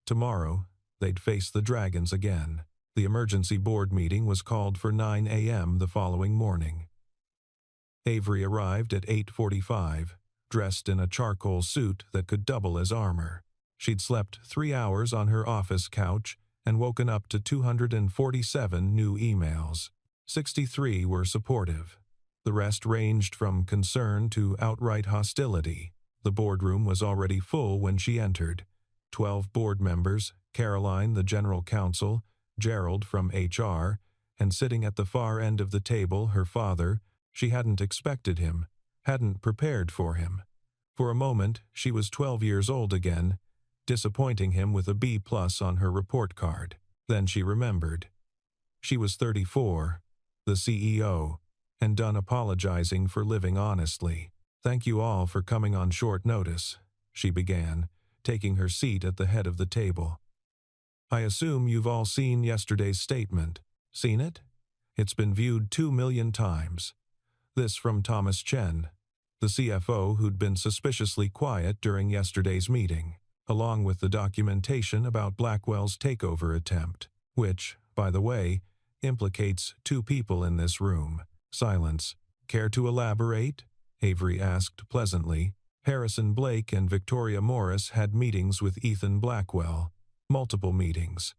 Tomorrow, they'd face the dragons again. The emergency board meeting was called for 9 a.m. the following morning. Avery arrived at 8:45, dressed in a charcoal suit that could double as armor. She'd slept 3 hours on her office couch and woken up to 247 new emails. 63 were supportive. The rest ranged from concern to outright hostility. The boardroom was already full when she entered. 12 board members, Caroline, the general counsel, Gerald from HR, and sitting at the far end of the table, her father. She hadn't expected him, hadn't prepared for him. For a moment, she was 12 years old again, disappointing him with a B+ on her report card. Then she remembered. She was 34, the CEO, and done apologizing for living honestly. "Thank you all for coming on short notice," she began, taking her seat at the head of the table. "I assume you've all seen yesterday's statement. Seen it? It's been viewed 2 million times. This from Thomas Chen, the CFO who'd been suspiciously quiet during yesterday's meeting, along with the documentation about Blackwell's takeover attempt, which, by the way, implicates 2 people in this room." Silence. "Care to elaborate?" Avery asked pleasantly. Harrison Blake and Victoria Morris had meetings with Ethan Blackwell. Multiple meetings.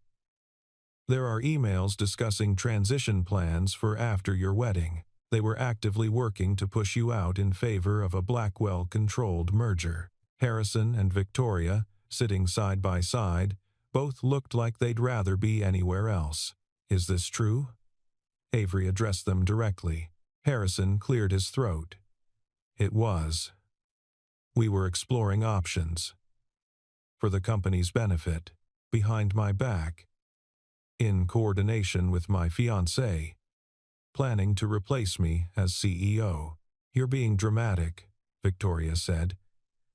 "There are emails discussing transition plans for after your wedding. They were actively working to push you out in favor of a Blackwell-controlled merger." Harrison and Victoria, sitting side by side, both looked like they'd rather be anywhere else. "Is this true?" Avery addressed them directly. Harrison cleared his throat. "It was. We were exploring options. For the company's benefit, behind my back, in coordination with my fiancée, planning to replace me as CEO." "You're being dramatic," Victoria said.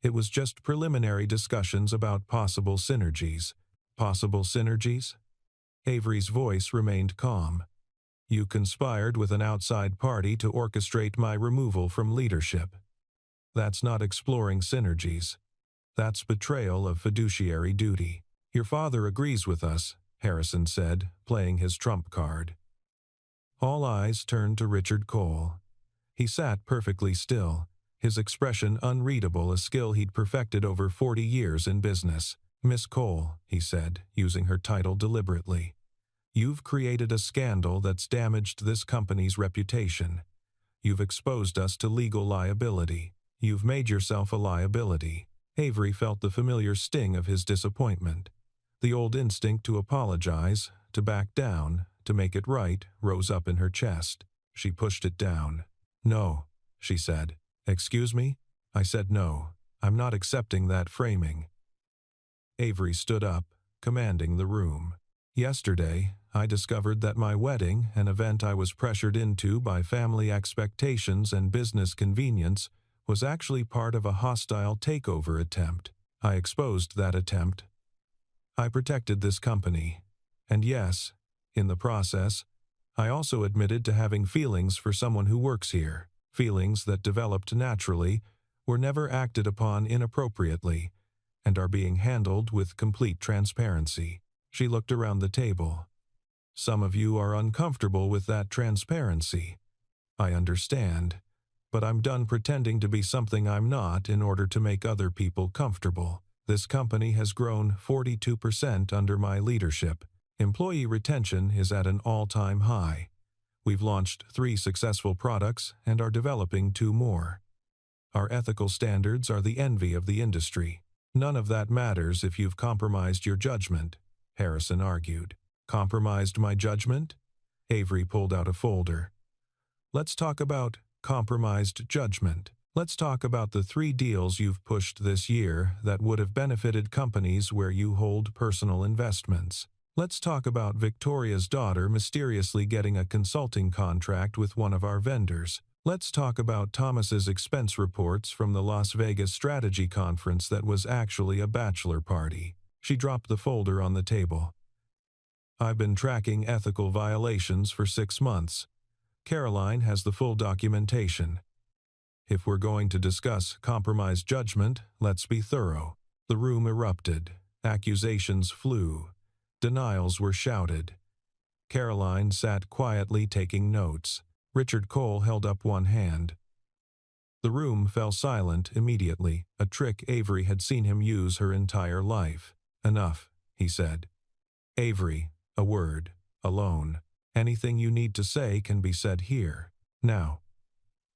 "It was just preliminary discussions about possible synergies." "Possible synergies?" Avery's voice remained calm. "You conspired with an outside party to orchestrate my removal from leadership. That's not exploring synergies. That's betrayal of fiduciary duty." "Your father agrees with us," Harrison said, playing his trump card. All eyes turned to Richard Cole. He sat perfectly still, his expression unreadable, a skill he'd perfected over 40 years in business. "Miss Cole," he said, using her title deliberately, "you've created a scandal that's damaged this company's reputation. You've exposed us to legal liability. You've made yourself a liability." Avery felt the familiar sting of his disappointment. The old instinct to apologize, to back down, to make it right, rose up in her chest. She pushed it down. "No," she said. "Excuse me?" "I said no. I'm not accepting that framing." Avery stood up, commanding the room. "Yesterday, I discovered that my wedding, an event I was pressured into by family expectations and business convenience, was actually part of a hostile takeover attempt. I exposed that attempt. I protected this company. And yes, in the process, I also admitted to having feelings for someone who works here, feelings that developed naturally, were never acted upon inappropriately, and are being handled with complete transparency." She looked around the table. "Some of you are uncomfortable with that transparency. I understand, but I'm done pretending to be something I'm not in order to make other people comfortable. This company has grown 42% under my leadership. Employee retention is at an all-time high. We've launched 3 successful products and are developing 2 more. Our ethical standards are the envy of the industry. None of that matters if you've compromised your judgment, Harrison argued. Compromised my judgment? Avery pulled out a folder. Let's talk about compromised judgment. Let's talk about the 3 deals you've pushed this year that would have benefited companies where you hold personal investments. Let's talk about Victoria's daughter mysteriously getting a consulting contract with one of our vendors. Let's talk about Thomas's expense reports from the Las Vegas strategy conference that was actually a bachelor party. She dropped the folder on the table. I've been tracking ethical violations for 6 months. Caroline has the full documentation. If we're going to discuss compromised judgment, let's be thorough. The room erupted. Accusations flew. Denials were shouted. Caroline sat quietly taking notes. Richard Cole held up one hand. The room fell silent immediately, a trick Avery had seen him use her entire life. Enough, he said. Avery, a word, alone. Anything you need to say can be said here, now.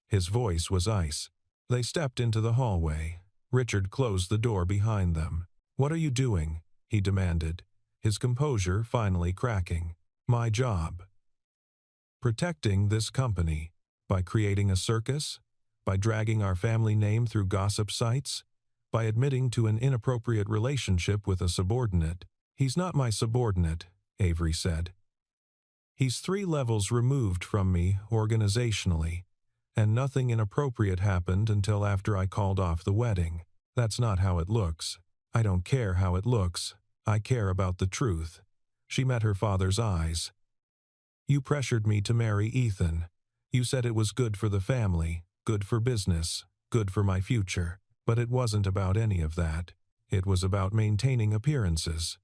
His voice was ice. They stepped into the hallway. Richard closed the door behind them. What are you doing? He demanded, his composure finally cracking. My job. Protecting this company. By creating a circus? By dragging our family name through gossip sites? By admitting to an inappropriate relationship with a subordinate? He's not my subordinate, Avery said. He's 3 levels removed from me organizationally, and nothing inappropriate happened until after I called off the wedding. That's not how it looks. I don't care how it looks. I care about the truth. She met her father's eyes. You pressured me to marry Ethan. You said it was good for the family, good for business, good for my future. But it wasn't about any of that. It was about maintaining appearances.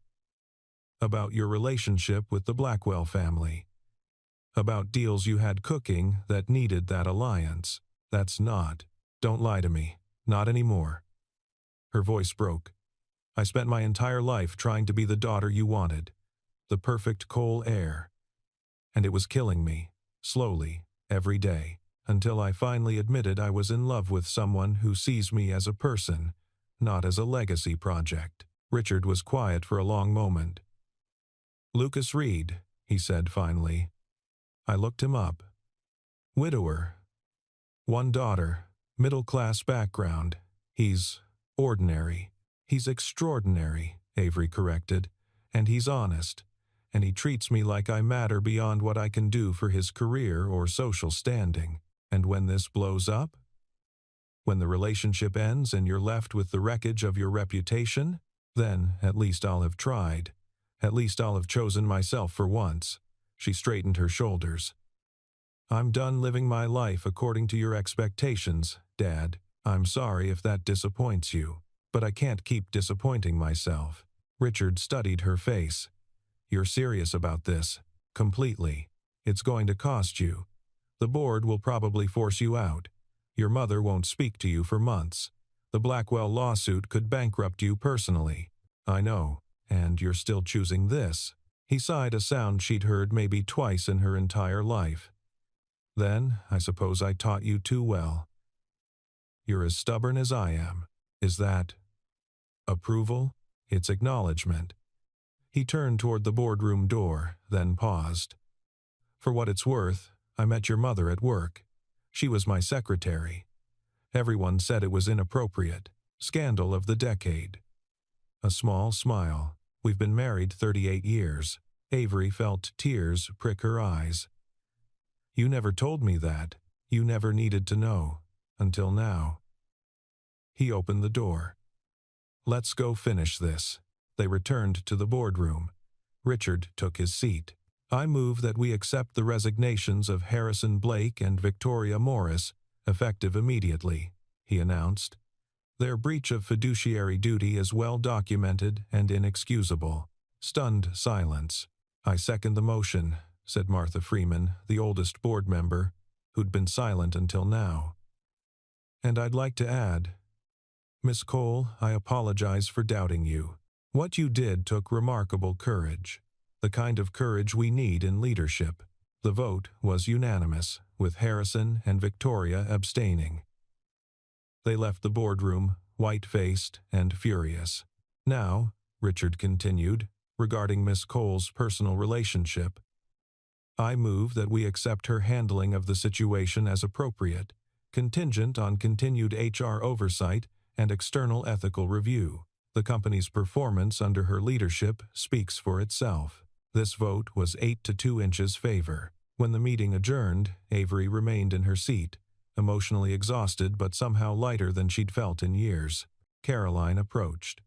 About your relationship with the Blackwell family. About deals you had cooking that needed that alliance. That's not. Don't lie to me. Not anymore. Her voice broke. I spent my entire life trying to be the daughter you wanted. The perfect Cole heir. And it was killing me, slowly, every day, until I finally admitted I was in love with someone who sees me as a person, not as a legacy project. Richard was quiet for a long moment. Lucas Reed, he said finally. I looked him up. Widower. 1 daughter, middle-class background. He's ordinary. He's extraordinary, Avery corrected, and he's honest. And he treats me like I matter beyond what I can do for his career or social standing. And when this blows up? When the relationship ends and you're left with the wreckage of your reputation? Then at least I'll have tried. At least I'll have chosen myself for once. She straightened her shoulders. I'm done living my life according to your expectations, Dad. I'm sorry if that disappoints you, but I can't keep disappointing myself. Richard studied her face. You're serious about this? Completely. It's going to cost you. The board will probably force you out. Your mother won't speak to you for months. The Blackwell lawsuit could bankrupt you personally. I know, and you're still choosing this. He sighed, a sound she'd heard maybe twice in her entire life. Then, I suppose I taught you too well. You're as stubborn as I am. Is that approval? It's acknowledgement. He turned toward the boardroom door, then paused. For what it's worth, I met your mother at work. She was my secretary. Everyone said it was inappropriate. Scandal of the decade. A small smile. We've been married 38 years. Avery felt tears prick her eyes. You never told me that. You never needed to know. Until now. He opened the door. Let's go finish this. They returned to the boardroom. Richard took his seat. I move that we accept the resignations of Harrison Blake and Victoria Morris, effective immediately, he announced. Their breach of fiduciary duty is well documented and inexcusable. Stunned silence. I second the motion, said Martha Freeman, the oldest board member, who'd been silent until now. And I'd like to add, Miss Cole, I apologize for doubting you. What you did took remarkable courage. The kind of courage we need in leadership. The vote was unanimous, with Harrison and Victoria abstaining. They left the boardroom, white-faced and furious. Now, Richard continued, regarding Miss Cole's personal relationship, I move that we accept her handling of the situation as appropriate, contingent on continued HR oversight and external ethical review. The company's performance under her leadership speaks for itself. This vote was 8-2 inches favor. When the meeting adjourned, Avery remained in her seat, emotionally exhausted but somehow lighter than she'd felt in years. Caroline approached.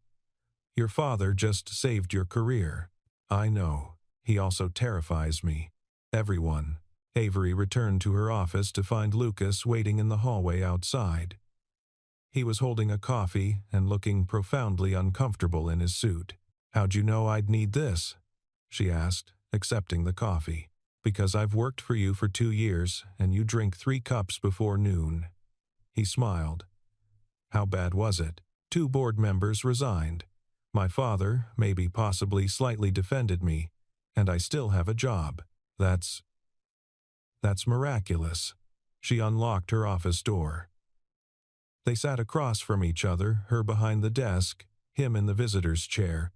Your father just saved your career. I know. He also terrifies me. Everyone. Avery returned to her office to find Lucas waiting in the hallway outside. He was holding a coffee and looking profoundly uncomfortable in his suit. How'd you know I'd need this? She asked, accepting the coffee. Because I've worked for you for 2 years, and you drink 3 cups before noon. He smiled. How bad was it? 2 board members resigned. My father, maybe possibly slightly defended me, and I still have a job. That's miraculous. She unlocked her office door. They sat across from each other, her behind the desk, him in the visitor's chair,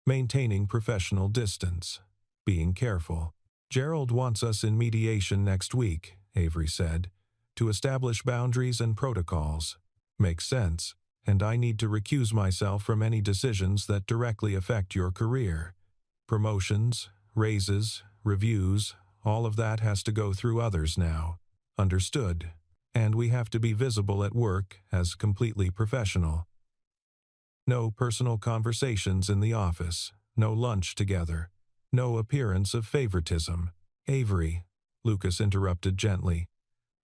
maintaining professional distance, being careful. Gerald wants us in mediation next week, Avery said, to establish boundaries and protocols. Makes sense, and I need to recuse myself from any decisions that directly affect your career. Promotions, raises, reviews, all of that has to go through others now. Understood. And we have to be visible at work as completely professional. No personal conversations in the office, no lunch together, no appearance of favoritism. Avery, Lucas interrupted gently.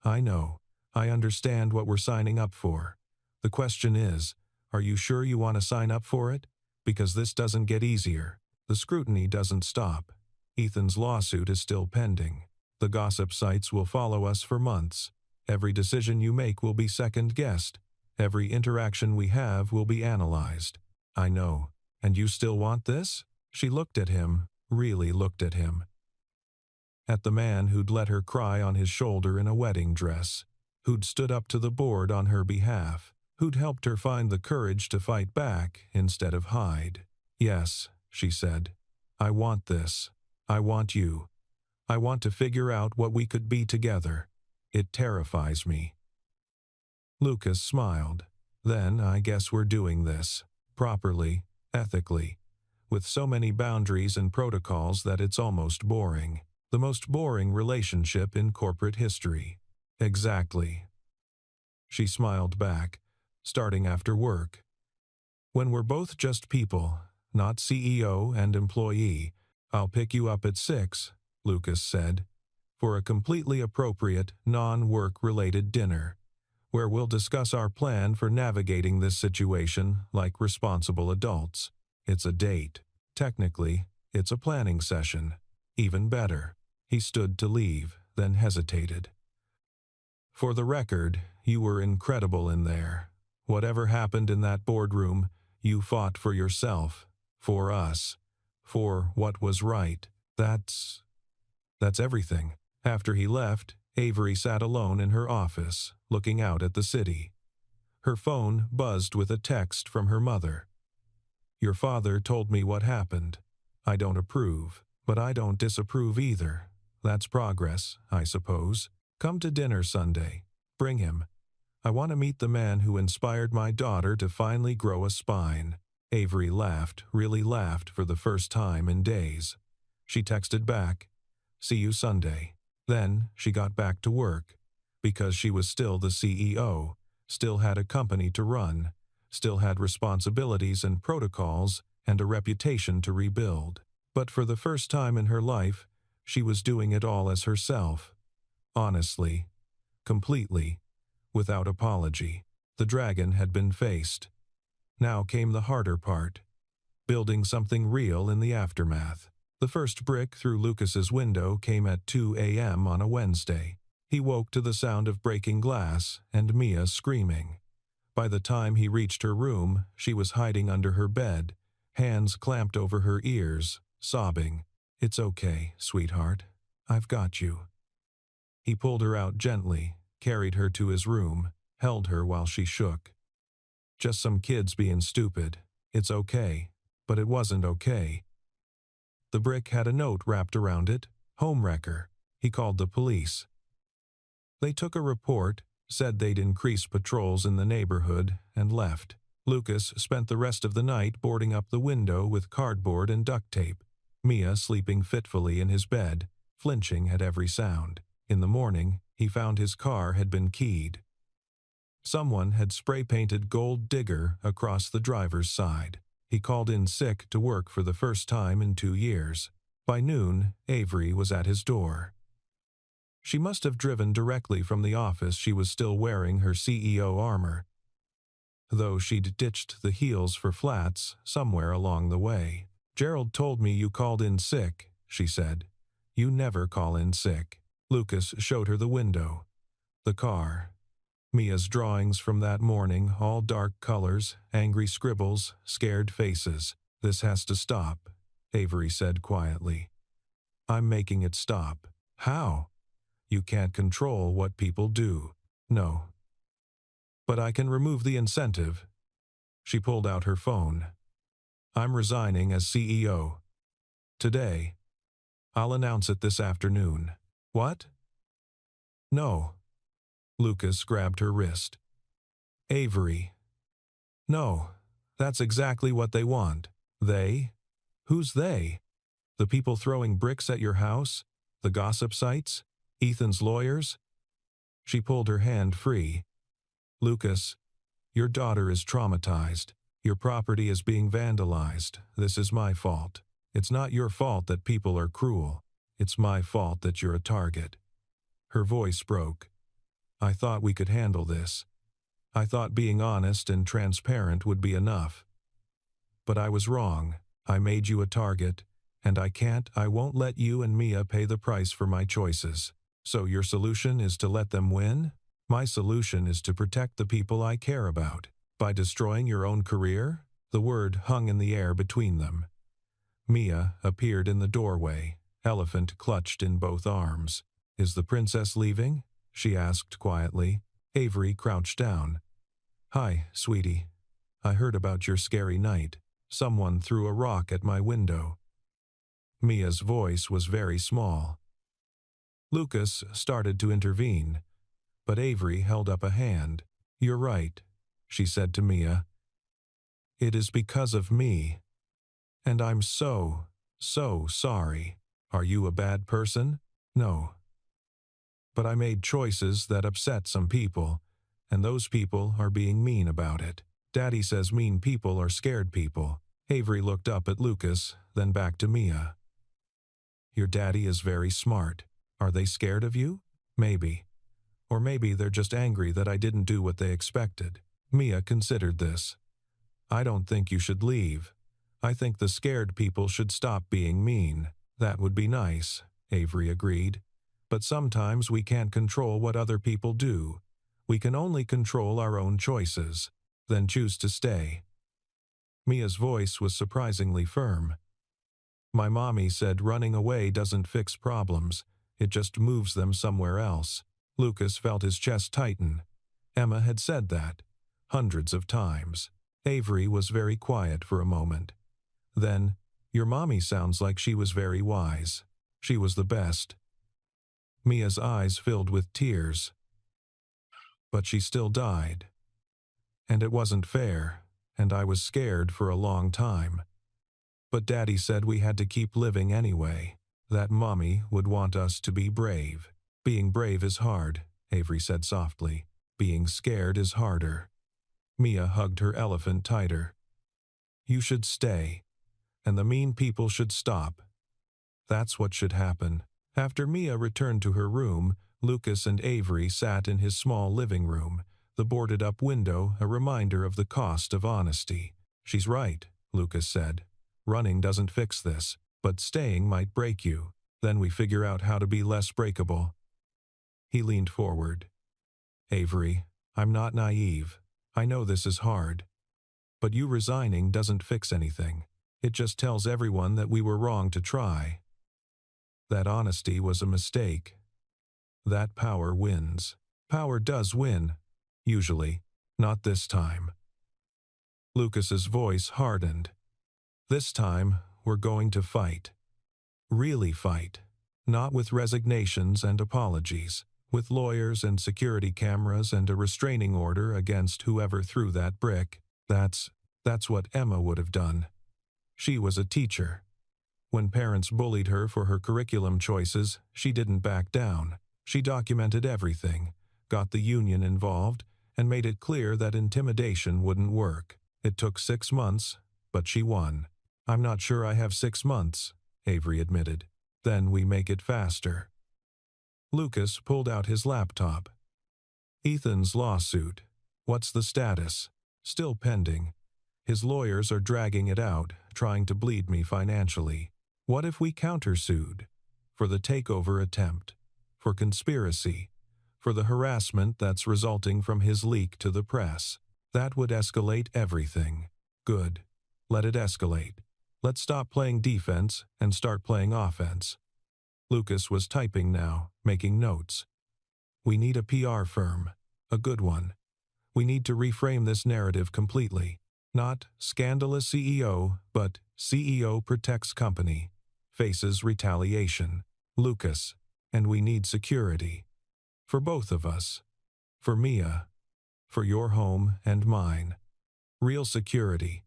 I know. I understand what we're signing up for. The question is, are you sure you want to sign up for it? Because this doesn't get easier. The scrutiny doesn't stop. Ethan's lawsuit is still pending. The gossip sites will follow us for months. Every decision you make will be second-guessed. Every interaction we have will be analyzed. I know. And you still want this? She looked at him, really looked at him. At the man who'd let her cry on his shoulder in a wedding dress, who'd stood up to the board on her behalf, who'd helped her find the courage to fight back instead of hide. Yes, she said. I want this. I want you. I want to figure out what we could be together. It terrifies me. Lucas smiled. Then I guess we're doing this. Properly, ethically. With so many boundaries and protocols that it's almost boring. The most boring relationship in corporate history. Exactly. She smiled back, starting after work. When we're both just people, not CEO and employee, I'll pick you up at 6, Lucas said, for a completely appropriate, non-work-related dinner, where we'll discuss our plan for navigating this situation like responsible adults. It's a date. Technically, it's a planning session. Even better. He stood to leave, then hesitated. For the record, you were incredible in there. Whatever happened in that boardroom, you fought for yourself, for us, for what was right. That's everything. After he left, Avery sat alone in her office, looking out at the city. Her phone buzzed with a text from her mother. Your father told me what happened. I don't approve, but I don't disapprove either. That's progress, I suppose. Come to dinner Sunday. Bring him. I want to meet the man who inspired my daughter to finally grow a spine. Avery laughed, really laughed for the first time in days. She texted back, see you Sunday. Then she got back to work. Because she was still the CEO, still had a company to run, still had responsibilities and protocols and a reputation to rebuild. But for the first time in her life, she was doing it all as herself. Honestly. Completely. Without apology. The dragon had been faced. Now came the harder part. Building something real in the aftermath. The first brick through Lucas's window came at 2 a.m. on a Wednesday. He woke to the sound of breaking glass and Mia screaming. By the time he reached her room, she was hiding under her bed, hands clamped over her ears, sobbing. "It's okay, sweetheart. I've got you." He pulled her out gently, carried her to his room, held her while she shook. "Just some kids being stupid. It's okay." But it wasn't okay. The brick had a note wrapped around it. "Homewrecker." He called the police. They took a report, said they'd increase patrols in the neighborhood, and left. Lucas spent the rest of the night boarding up the window with cardboard and duct tape, Mia sleeping fitfully in his bed, flinching at every sound. In the morning, he found his car had been keyed. Someone had spray-painted "Gold Digger" across the driver's side. He called in sick to work for the first time in 2 years. By noon, Avery was at his door. She must have driven directly from the office. She was still wearing her CEO armor, though she'd ditched the heels for flats somewhere along the way. "Gerald told me you called in sick," she said. "You never call in sick." Lucas showed her the window. The car. Mia's drawings from that morning, all dark colors, angry scribbles, scared faces. "This has to stop," Avery said quietly. "I'm making it stop." "How?" "You can't control what people do." "No. But I can remove the incentive." She pulled out her phone. "I'm resigning as CEO. Today. I'll announce it this afternoon." "What?" "No." Lucas grabbed her wrist. "Avery." "No. That's exactly what they want." "They? Who's they?" "The people throwing bricks at your house? The gossip sites? Ethan's lawyers?" She pulled her hand free. "Lucas, your daughter is traumatized. Your property is being vandalized. This is my fault. It's not your fault that people are cruel. It's my fault that you're a target." Her voice broke. "I thought we could handle this. I thought being honest and transparent would be enough. But I was wrong. I made you a target, and I won't let you and Mia pay the price for my choices. So your solution is to let them win? My solution is to protect the people I care about. By destroying your own career?" The word hung in the air between them. Mia appeared in the doorway, elephant clutched in both arms. "Is the princess leaving?" she asked quietly. Avery crouched down. "Hi, sweetie. I heard about your scary night. Someone threw a rock at my window." Mia's voice was very small. Lucas started to intervene, but Avery held up a hand. "You're right," she said to Mia. "It is because of me. And I'm so sorry. Are you a bad person?" "No. But I made choices that upset some people, and those people are being mean about it. Daddy says mean people are scared people." Avery looked up at Lucas, then back to Mia. "Your daddy is very smart. Are they scared of you?" "Maybe. Or maybe they're just angry that I didn't do what they expected." Mia considered this. "I don't think you should leave. I think the scared people should stop being mean." "That would be nice," Avery agreed. "But sometimes we can't control what other people do. We can only control our own choices." "Then choose to stay." Mia's voice was surprisingly firm. "My mommy said running away doesn't fix problems. It just moves them somewhere else." Lucas felt his chest tighten. Emma had said that. Hundreds of times. Avery was very quiet for a moment. Then, "Your mommy sounds like she was very wise. She was the best." Mia's eyes filled with tears. "But she still died. And it wasn't fair, and I was scared for a long time. But Daddy said we had to keep living anyway. That Mommy would want us to be brave." "Being brave is hard," Avery said softly. "Being scared is harder." Mia hugged her elephant tighter. "You should stay, and the mean people should stop. That's what should happen." After Mia returned to her room, Lucas and Avery sat in his small living room, the boarded-up window a reminder of the cost of honesty. "She's right," Lucas said. "Running doesn't fix this, but staying might break you. Then we figure out how to be less breakable." He leaned forward. "Avery, I'm not naive. I know this is hard. But you resigning doesn't fix anything. It just tells everyone that we were wrong to try. That honesty was a mistake. That power wins. Power does win. Usually. Not this time. Lucas's voice hardened. This time, we're going to fight. Really fight. Not with resignations and apologies. With lawyers and security cameras and a restraining order against whoever threw that brick. That's what Emma would have done. She was a teacher. When parents bullied her for her curriculum choices, she didn't back down. She documented everything, got the union involved, and made it clear that intimidation wouldn't work. It took 6 months, but she won. I'm not sure I have 6 months, Avery admitted. Then we make it faster. Lucas pulled out his laptop. Ethan's lawsuit. What's the status? Still pending. His lawyers are dragging it out, trying to bleed me financially. What if we countersued? For the takeover attempt. For conspiracy. For the harassment that's resulting from his leak to the press. That would escalate everything. Good. Let it escalate. Let's stop playing defense and start playing offense. Lucas was typing now, making notes. We need a PR firm. A good one. We need to reframe this narrative completely. Not scandalous CEO, but CEO protects company. Faces retaliation. Lucas. And we need security. For both of us. For Mia. For your home and mine. Real security.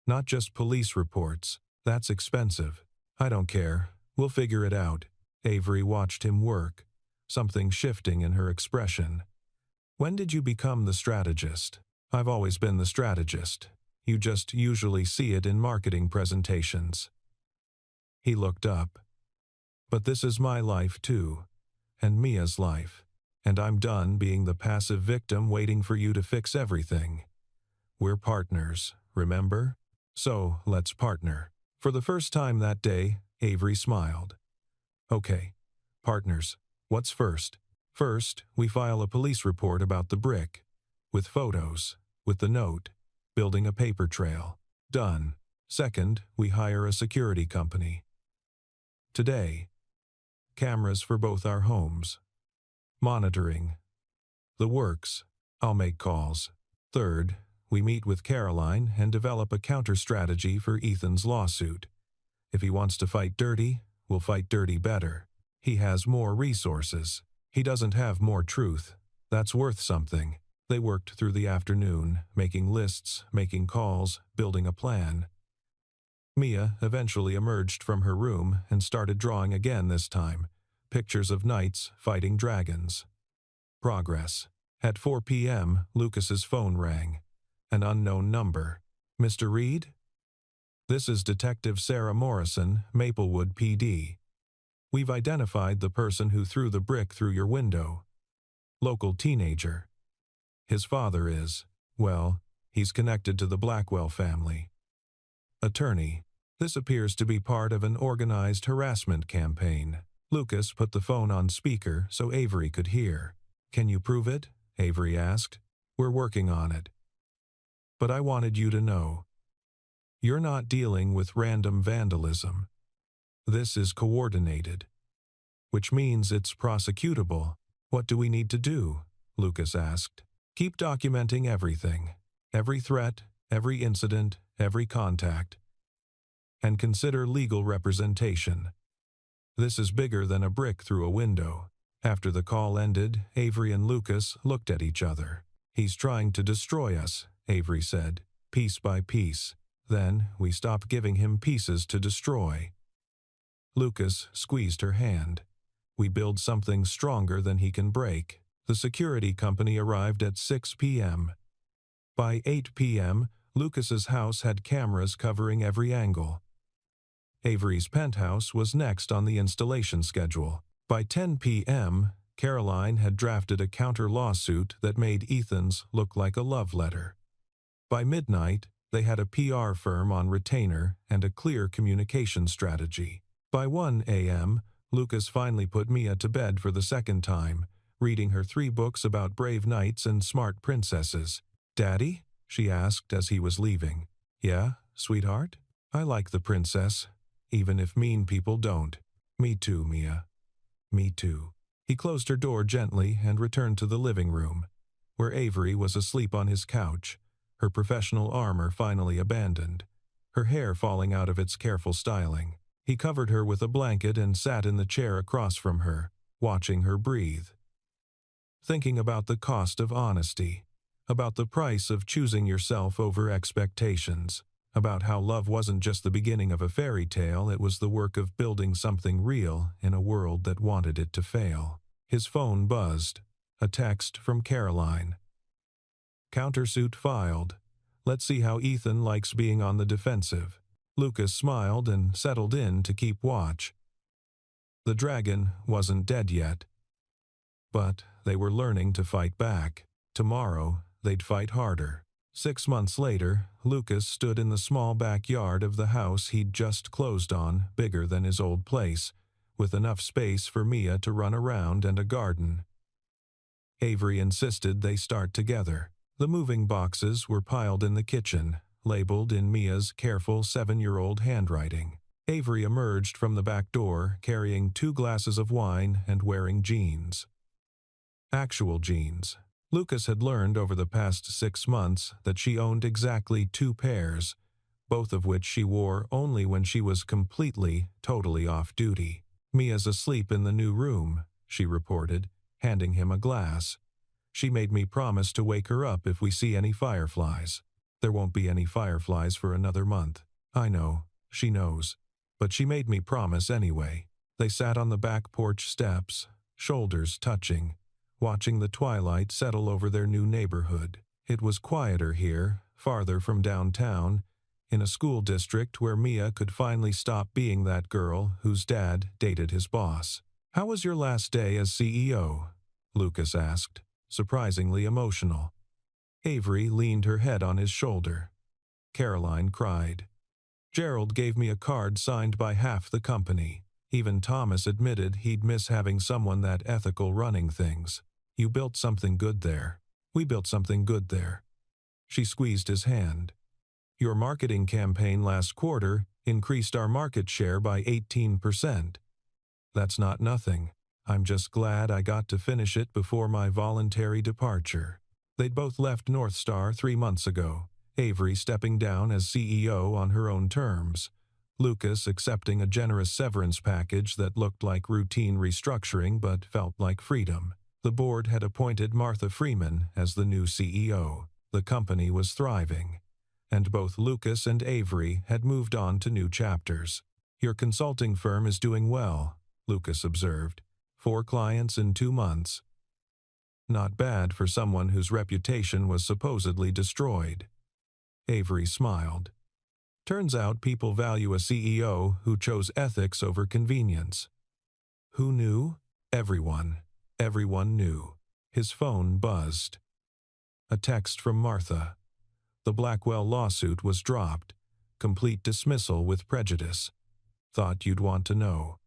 Not just police reports. That's expensive. I don't care. We'll figure it out. Avery watched him work, something shifting in her expression. When did you become the strategist? I've always been the strategist. You just usually see it in marketing presentations. He looked up. But this is my life too, and Mia's life, and I'm done being the passive victim waiting for you to fix everything. We're partners, remember? So, let's partner. For the first time that day, Avery smiled. Okay, partners, what's first? First, we file a police report about the brick. With photos, with the note, building a paper trail. Done. Second, we hire a security company. Today, cameras for both our homes. Monitoring. The works. I'll make calls. Third, we meet with Caroline and develop a counter-strategy for Ethan's lawsuit. If he wants to fight dirty, we'll fight dirty better. He has more resources. He doesn't have more truth. That's worth something. They worked through the afternoon, making lists, making calls, building a plan. Mia eventually emerged from her room and started drawing again this time. Pictures of knights fighting dragons. Progress. At 4 p.m., Lucas's phone rang. An unknown number. Mr. Reed? This is Detective Sarah Morrison, Maplewood PD. We've identified the person who threw the brick through your window. Local teenager. His father is, well, he's connected to the Blackwell family. Attorney. This appears to be part of an organized harassment campaign. Lucas put the phone on speaker so Avery could hear. Can you prove it? Avery asked. We're working on it. But I wanted you to know. You're not dealing with random vandalism. This is coordinated. Which means it's prosecutable. What do we need to do? Lucas asked. Keep documenting everything. Every threat, every incident, every contact. And consider legal representation. This is bigger than a brick through a window. After the call ended, Avery and Lucas looked at each other. He's trying to destroy us, Avery said, piece by piece. Then we stop giving him pieces to destroy. Lucas squeezed her hand. We build something stronger than he can break. The security company arrived at 6 p.m. By 8 p.m., Lucas's house had cameras covering every angle. Avery's penthouse was next on the installation schedule. By 10 p.m., Caroline had drafted a counter-lawsuit that made Ethan's look like a love letter. By midnight, they had a PR firm on retainer and a clear communication strategy. By 1 a.m., Lucas finally put Mia to bed for the second time, reading her 3 books about brave knights and smart princesses. "Daddy?" she asked as he was leaving. "Yeah, sweetheart? I like the princess, even if mean people don't." "Me too, Mia. Me too." He closed her door gently and returned to the living room, where Avery was asleep on his couch, her professional armor finally abandoned, her hair falling out of its careful styling. He covered her with a blanket and sat in the chair across from her, watching her breathe. Thinking about the cost of honesty, about the price of choosing yourself over expectations, about how love wasn't just the beginning of a fairy tale, it was the work of building something real in a world that wanted it to fail. His phone buzzed. A text from Caroline. "Countersuit filed. Let's see how Ethan likes being on the defensive." Lucas smiled and settled in to keep watch. The dragon wasn't dead yet, but they were learning to fight back. Tomorrow, they'd fight harder. 6 months later, Lucas stood in the small backyard of the house he'd just closed on, bigger than his old place, with enough space for Mia to run around and a garden. Avery insisted they start together. The moving boxes were piled in the kitchen, labeled in Mia's careful 7-year-old handwriting. Avery emerged from the back door, carrying 2 glasses of wine and wearing jeans. Actual jeans. Lucas had learned over the past 6 months that she owned exactly 2 pairs, both of which she wore only when she was completely, totally off duty. "Mia's asleep in the new room," she reported, handing him a glass. "She made me promise to wake her up if we see any fireflies." "There won't be any fireflies for another month." "I know, she knows. But she made me promise anyway." They sat on the back porch steps, shoulders touching, watching the twilight settle over their new neighborhood. It was quieter here, farther from downtown, in a school district where Mia could finally stop being that girl whose dad dated his boss. "How was your last day as CEO?" Lucas asked, surprisingly emotional. Avery leaned her head on his shoulder. Caroline cried. "Gerald gave me a card signed by half the company. Even Thomas admitted he'd miss having someone that ethical running things. You built something good there. We built something good there." She squeezed his hand. "Your marketing campaign last quarter increased our market share by 18%. That's not nothing. I'm just glad I got to finish it before my voluntary departure." They'd both left North Star 3 months ago, Avery stepping down as CEO on her own terms, Lucas accepting a generous severance package that looked like routine restructuring but felt like freedom. The board had appointed Martha Freeman as the new CEO. The company was thriving, and both Lucas and Avery had moved on to new chapters. "Your consulting firm is doing well," Lucas observed. 4 clients in 2 months. Not bad for someone whose reputation was supposedly destroyed. Avery smiled. "Turns out people value a CEO who chose ethics over convenience." Who knew? Everyone. Everyone knew. His phone buzzed. A text from Martha. The Blackwell lawsuit was dropped. Complete dismissal with prejudice. Thought you'd want to know.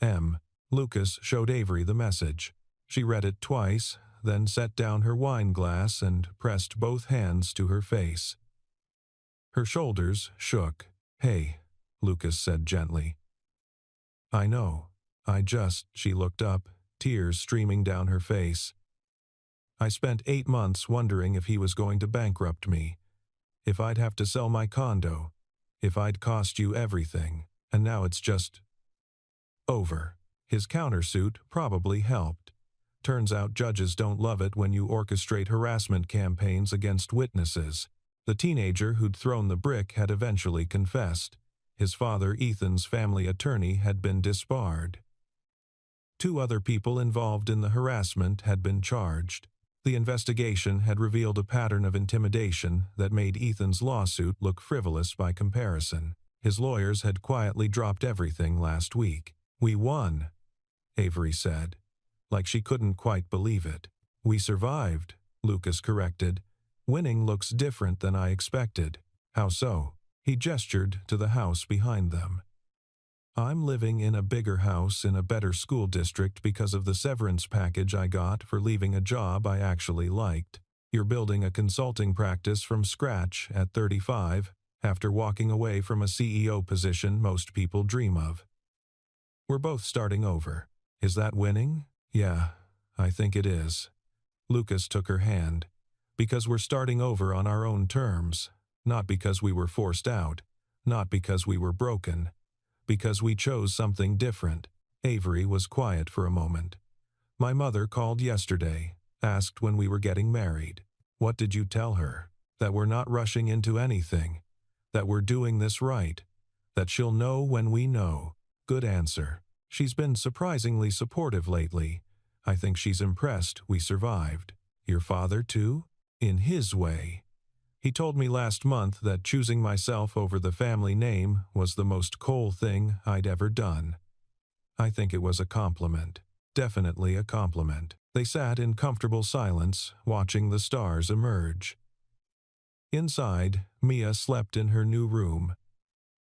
M. Lucas showed Avery the message. She read it twice, then set down her wine glass and pressed both hands to her face. Her shoulders shook. "Hey," Lucas said gently. "I know. She looked up, tears streaming down her face. "I spent 8 months wondering if he was going to bankrupt me, if I'd have to sell my condo, if I'd cost you everything, and now it's just over." His countersuit probably helped. Turns out judges don't love it when you orchestrate harassment campaigns against witnesses. The teenager who'd thrown the brick had eventually confessed. His father, Ethan's family attorney, had been disbarred. 2 other people involved in the harassment had been charged. The investigation had revealed a pattern of intimidation that made Ethan's lawsuit look frivolous by comparison. His lawyers had quietly dropped everything last week. "We won," Avery said, like she couldn't quite believe it. "We survived," Lucas corrected. "Winning looks different than I expected." "How so?" He gestured to the house behind them. "I'm living in a bigger house in a better school district because of the severance package I got for leaving a job I actually liked." You're building a consulting practice from scratch at 35, after walking away from a CEO position most people dream of. We're both starting over. Is that winning? Yeah, I think it is. Lucas took her hand. Because we're starting over on our own terms. Not because we were forced out. Not because we were broken. Because we chose something different. Avery was quiet for a moment. My mother called yesterday, asked when we were getting married. What did you tell her? That we're not rushing into anything. That we're doing this right. That she'll know when we know. Good answer. She's been surprisingly supportive lately. I think she's impressed we survived. Your father, too? In his way. He told me last month that choosing myself over the family name was the most Cole thing I'd ever done. I think it was a compliment. Definitely a compliment. They sat in comfortable silence, watching the stars emerge. Inside, Mia slept in her new room,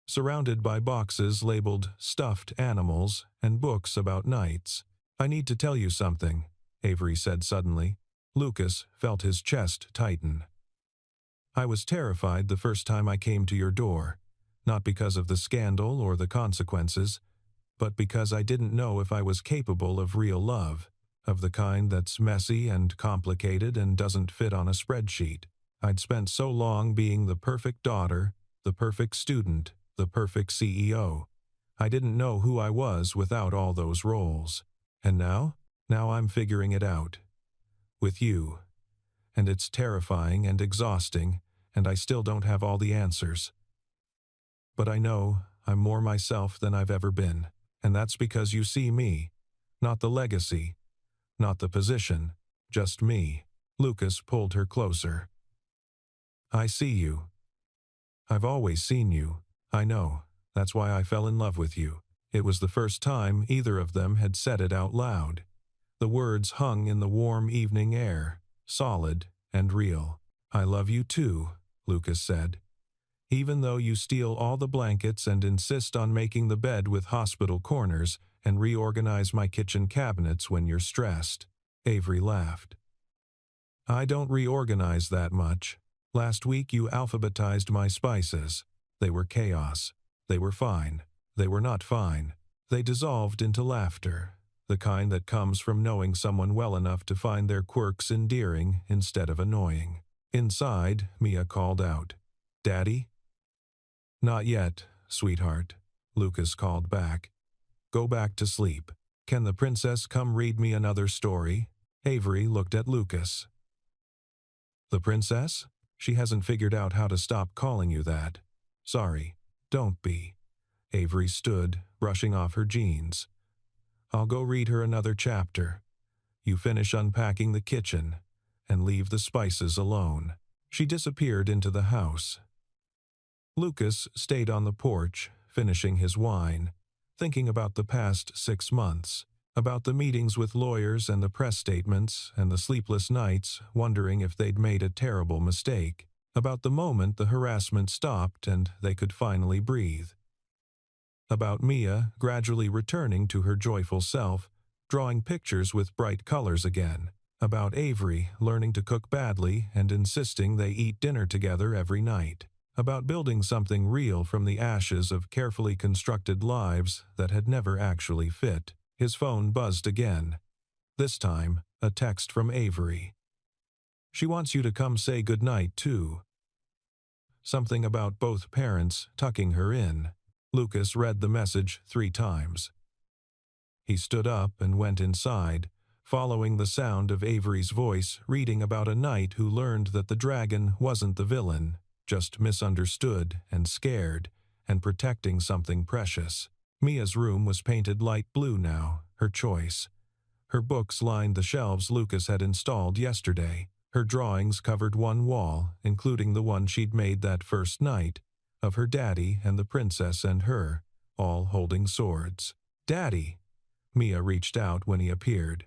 surrounded by boxes labeled stuffed animals and books about knights. I need to tell you something, Avery said suddenly. Lucas felt his chest tighten. I was terrified the first time I came to your door, not because of the scandal or the consequences, but because I didn't know if I was capable of real love, of the kind that's messy and complicated and doesn't fit on a spreadsheet. I'd spent so long being the perfect daughter, the perfect student, the perfect CEO. I didn't know who I was without all those roles. And now I'm figuring it out. With you. And it's terrifying and exhausting, and I still don't have all the answers. But I know I'm more myself than I've ever been, and that's because you see me, not the legacy, not the position, just me. Lucas pulled her closer. I see you. I've always seen you. I know. That's why I fell in love with you. It was the first time either of them had said it out loud. The words hung in the warm evening air, solid and real. I love you too, Lucas said. Even though you steal all the blankets and insist on making the bed with hospital corners and reorganize my kitchen cabinets when you're stressed. Avery laughed. I don't reorganize that much. Last week you alphabetized my spices. They were chaos. They were fine. They were not fine. They dissolved into laughter, the kind that comes from knowing someone well enough to find their quirks endearing instead of annoying. Inside, Mia called out, Daddy? Not yet, sweetheart, Lucas called back. Go back to sleep. Can the princess come read me another story? Avery looked at Lucas. The princess? She hasn't figured out how to stop calling you that. Sorry, don't be. Avery stood, brushing off her jeans. I'll go read her another chapter. You finish unpacking the kitchen, and leave the spices alone. She disappeared into the house. Lucas stayed on the porch, finishing his wine, thinking about the past 6 months, about the meetings with lawyers and the press statements and the sleepless nights, wondering if they'd made a terrible mistake, about the moment the harassment stopped and they could finally breathe. About Mia gradually returning to her joyful self, drawing pictures with bright colors again. About Avery learning to cook badly and insisting they eat dinner together every night. About building something real from the ashes of carefully constructed lives that had never actually fit. His phone buzzed again. This time, a text from Avery. She wants you to come say goodnight, too. Something about both parents tucking her in. Lucas read the message 3 times. He stood up and went inside, following the sound of Avery's voice reading about a knight who learned that the dragon wasn't the villain, just misunderstood and scared, and protecting something precious. Mia's room was painted light blue now, her choice. Her books lined the shelves Lucas had installed yesterday. Her drawings covered one wall, including the one she'd made that first night, of her daddy and the princess and her, all holding swords. Daddy! Mia reached out when he appeared.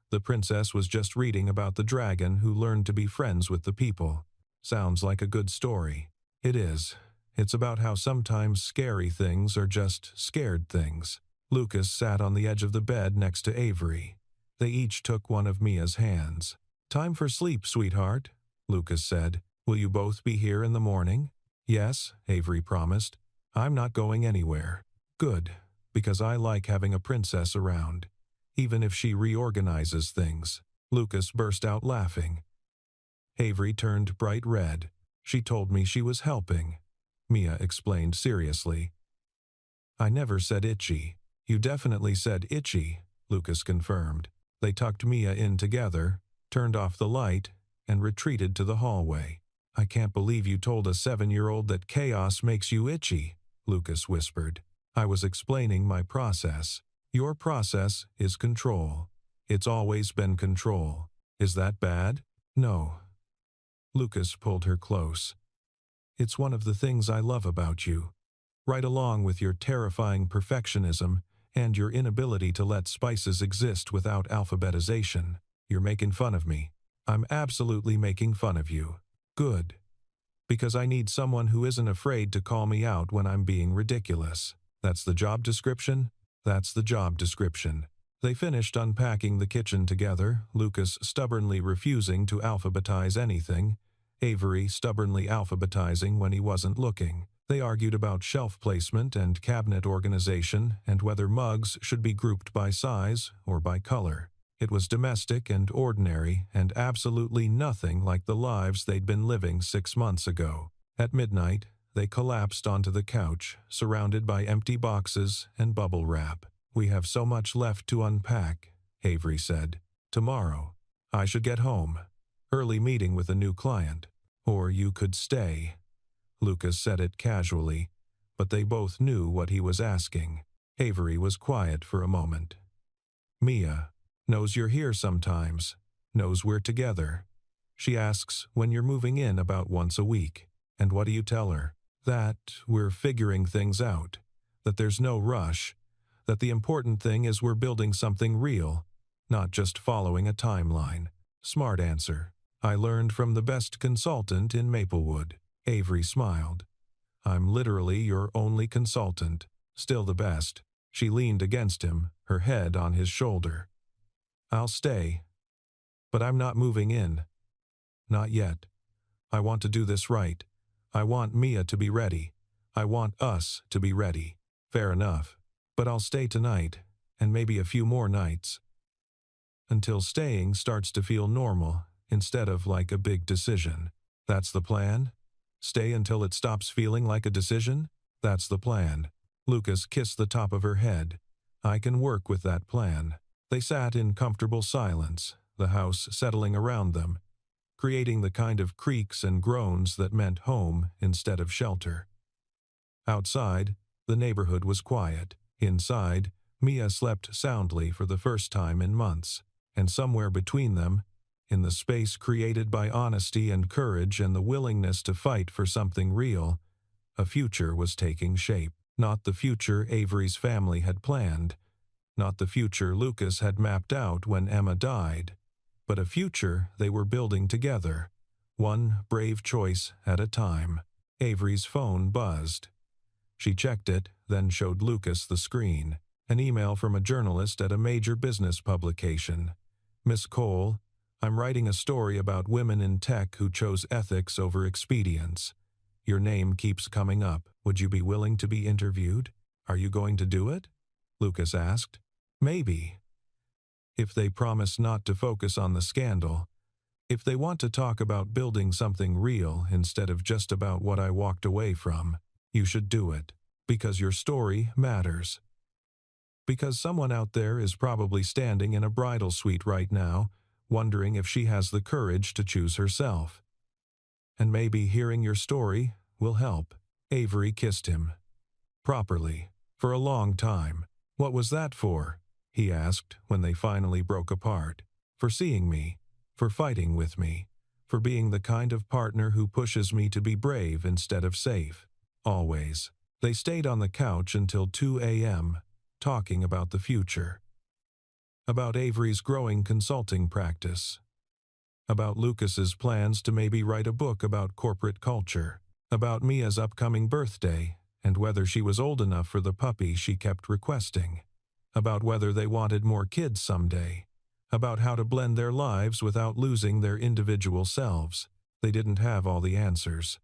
The princess was just reading about the dragon who learned to be friends with the people. Sounds like a good story. It is. It's about how sometimes scary things are just scared things. Lucas sat on the edge of the bed next to Avery. They each took one of Mia's hands. Time for sleep, sweetheart, Lucas said. Will you both be here in the morning? Yes, Avery promised. I'm not going anywhere. Good, because I like having a princess around, even if she reorganizes things. Lucas burst out laughing. Avery turned bright red. She told me she was helping. Mia explained seriously. I never said itchy. You definitely said itchy, Lucas confirmed. They tucked Mia in together, turned off the light, and retreated to the hallway. I can't believe you told a 7-year-old that chaos makes you itchy, Lucas whispered. I was explaining my process. Your process is control. It's always been control. Is that bad? No. Lucas pulled her close. It's one of the things I love about you. Right along with your terrifying perfectionism and your inability to let spices exist without alphabetization. You're making fun of me. I'm absolutely making fun of you. Good. Because I need someone who isn't afraid to call me out when I'm being ridiculous. That's the job description? That's the job description. They finished unpacking the kitchen together, Lucas stubbornly refusing to alphabetize anything, Avery stubbornly alphabetizing when he wasn't looking. They argued about shelf placement and cabinet organization and whether mugs should be grouped by size or by color. It was domestic and ordinary and absolutely nothing like the lives they'd been living 6 months ago. At midnight, they collapsed onto the couch, surrounded by empty boxes and bubble wrap. We have so much left to unpack, Avery said. Tomorrow. I should get home. Early meeting with a new client. Or you could stay. Lucas said it casually, but they both knew what he was asking. Avery was quiet for a moment. Mia knows you're here sometimes, knows we're together. She asks when you're moving in about once a week. And what do you tell her? That we're figuring things out, that there's no rush, that the important thing is we're building something real, not just following a timeline. Smart answer. I learned from the best consultant in Maplewood. Avery smiled. I'm literally your only consultant, still the best. She leaned against him, her head on his shoulder. I'll stay. But I'm not moving in. Not yet. I want to do this right. I want Mia to be ready. I want us to be ready. Fair enough. But I'll stay tonight, and maybe a few more nights. Until staying starts to feel normal, instead of like a big decision. That's the plan? Stay until it stops feeling like a decision? That's the plan. Lucas kissed the top of her head. I can work with that plan. They sat in comfortable silence, the house settling around them, creating the kind of creaks and groans that meant home instead of shelter. Outside, the neighborhood was quiet. Inside, Mia slept soundly for the first time in months, and somewhere between them, in the space created by honesty and courage and the willingness to fight for something real, a future was taking shape. Not the future Avery's family had planned, not the future Lucas had mapped out when Emma died, but a future they were building together, one brave choice at a time. Avery's phone buzzed. She checked it, then showed Lucas the screen. An email from a journalist at a major business publication. Miss Cole, I'm writing a story about women in tech who chose ethics over expedience. Your name keeps coming up. Would you be willing to be interviewed? Are you going to do it? Lucas asked. Maybe. If they promise not to focus on the scandal. If they want to talk about building something real instead of just about what I walked away from, you should do it. Because your story matters. Because someone out there is probably standing in a bridal suite right now, wondering if she has the courage to choose herself. And maybe hearing your story will help. Avery kissed him. Properly. For a long time. What was that for? He asked when they finally broke apart. For seeing me. For fighting with me. For being the kind of partner who pushes me to be brave instead of safe. Always. They stayed on the couch until 2 a.m., talking about the future. About Avery's growing consulting practice. About Lucas's plans to maybe write a book about corporate culture. About Mia's upcoming birthday, and whether she was old enough for the puppy she kept requesting. About whether they wanted more kids someday. about how to blend their lives without losing their individual selves. They didn't have all the answers,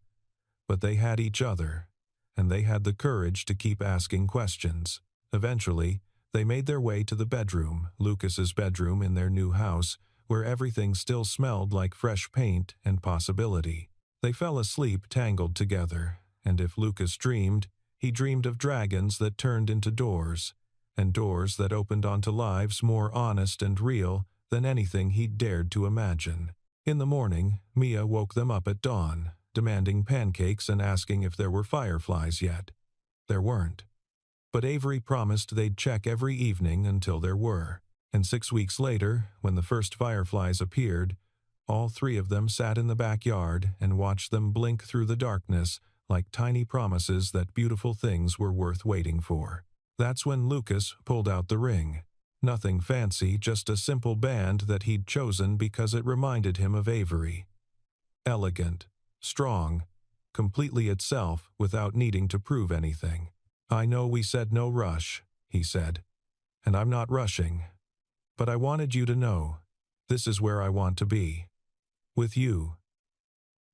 but they had each other, and they had the courage to keep asking questions. Eventually, they made their way to the bedroom, Lucas's bedroom in their new house, where everything still smelled like fresh paint and possibility. They fell asleep tangled together, and if Lucas dreamed, he dreamed of dragons that turned into doors, and doors that opened onto lives more honest and real than anything he'd dared to imagine. In the morning, Mia woke them up at dawn, demanding pancakes and asking if there were fireflies yet. There weren't. But Avery promised they'd check every evening until there were. And 6 weeks later, when the first fireflies appeared, all three of them sat in the backyard and watched them blink through the darkness like tiny promises that beautiful things were worth waiting for. That's when Lucas pulled out the ring. Nothing fancy, just a simple band that he'd chosen because it reminded him of Avery. Elegant, strong, completely itself without needing to prove anything. "I know we said no rush," he said, "and I'm not rushing. But I wanted you to know, this is where I want to be. With you.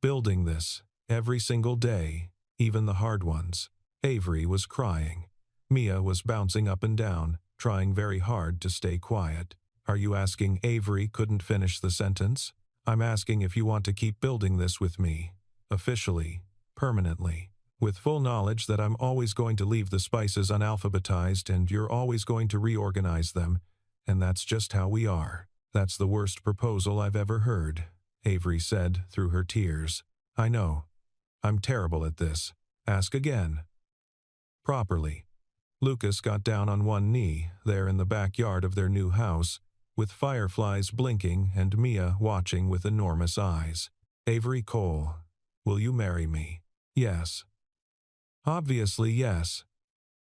Building this, every single day, even the hard ones." Avery was crying. Mia was bouncing up and down, trying very hard to stay quiet. "Are you asking?" Avery couldn't finish the sentence. "I'm asking if you want to keep building this with me. Officially. Permanently. With full knowledge that I'm always going to leave the spices unalphabetized and you're always going to reorganize them. And that's just how we are." "That's the worst proposal I've ever heard," Avery said through her tears. "I know. I'm terrible at this. Ask again." Properly. Lucas got down on one knee, there in the backyard of their new house, with fireflies blinking and Mia watching with enormous eyes. "Avery Cole, will you marry me?" "Yes." "Obviously yes.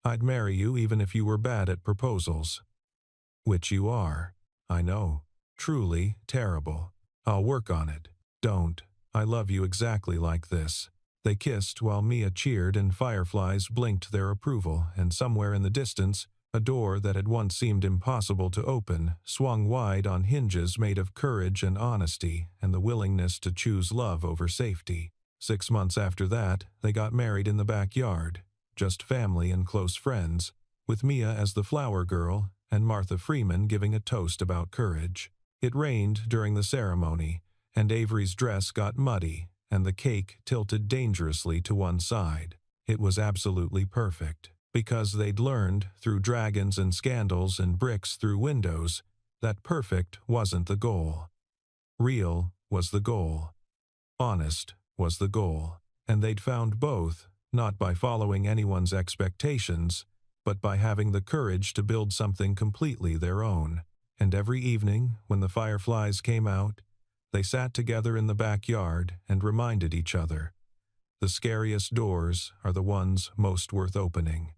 I'd marry you even if you were bad at proposals." "Which you are. I know. Truly terrible. I'll work on it." "Don't. I love you exactly like this." They kissed while Mia cheered and fireflies blinked their approval, and somewhere in the distance, a door that had once seemed impossible to open swung wide on hinges made of courage and honesty and the willingness to choose love over safety. 6 months after that, they got married in the backyard, just family and close friends, with Mia as the flower girl and Martha Freeman giving a toast about courage. It rained during the ceremony, and Avery's dress got muddy, and the cake tilted dangerously to one side. It was absolutely perfect, because they'd learned, through dragons and scandals and bricks through windows, that perfect wasn't the goal. Real was the goal. Honest was the goal. And they'd found both, not by following anyone's expectations, but by having the courage to build something completely their own. And every evening, when the fireflies came out, they sat together in the backyard and reminded each other, the scariest doors are the ones most worth opening.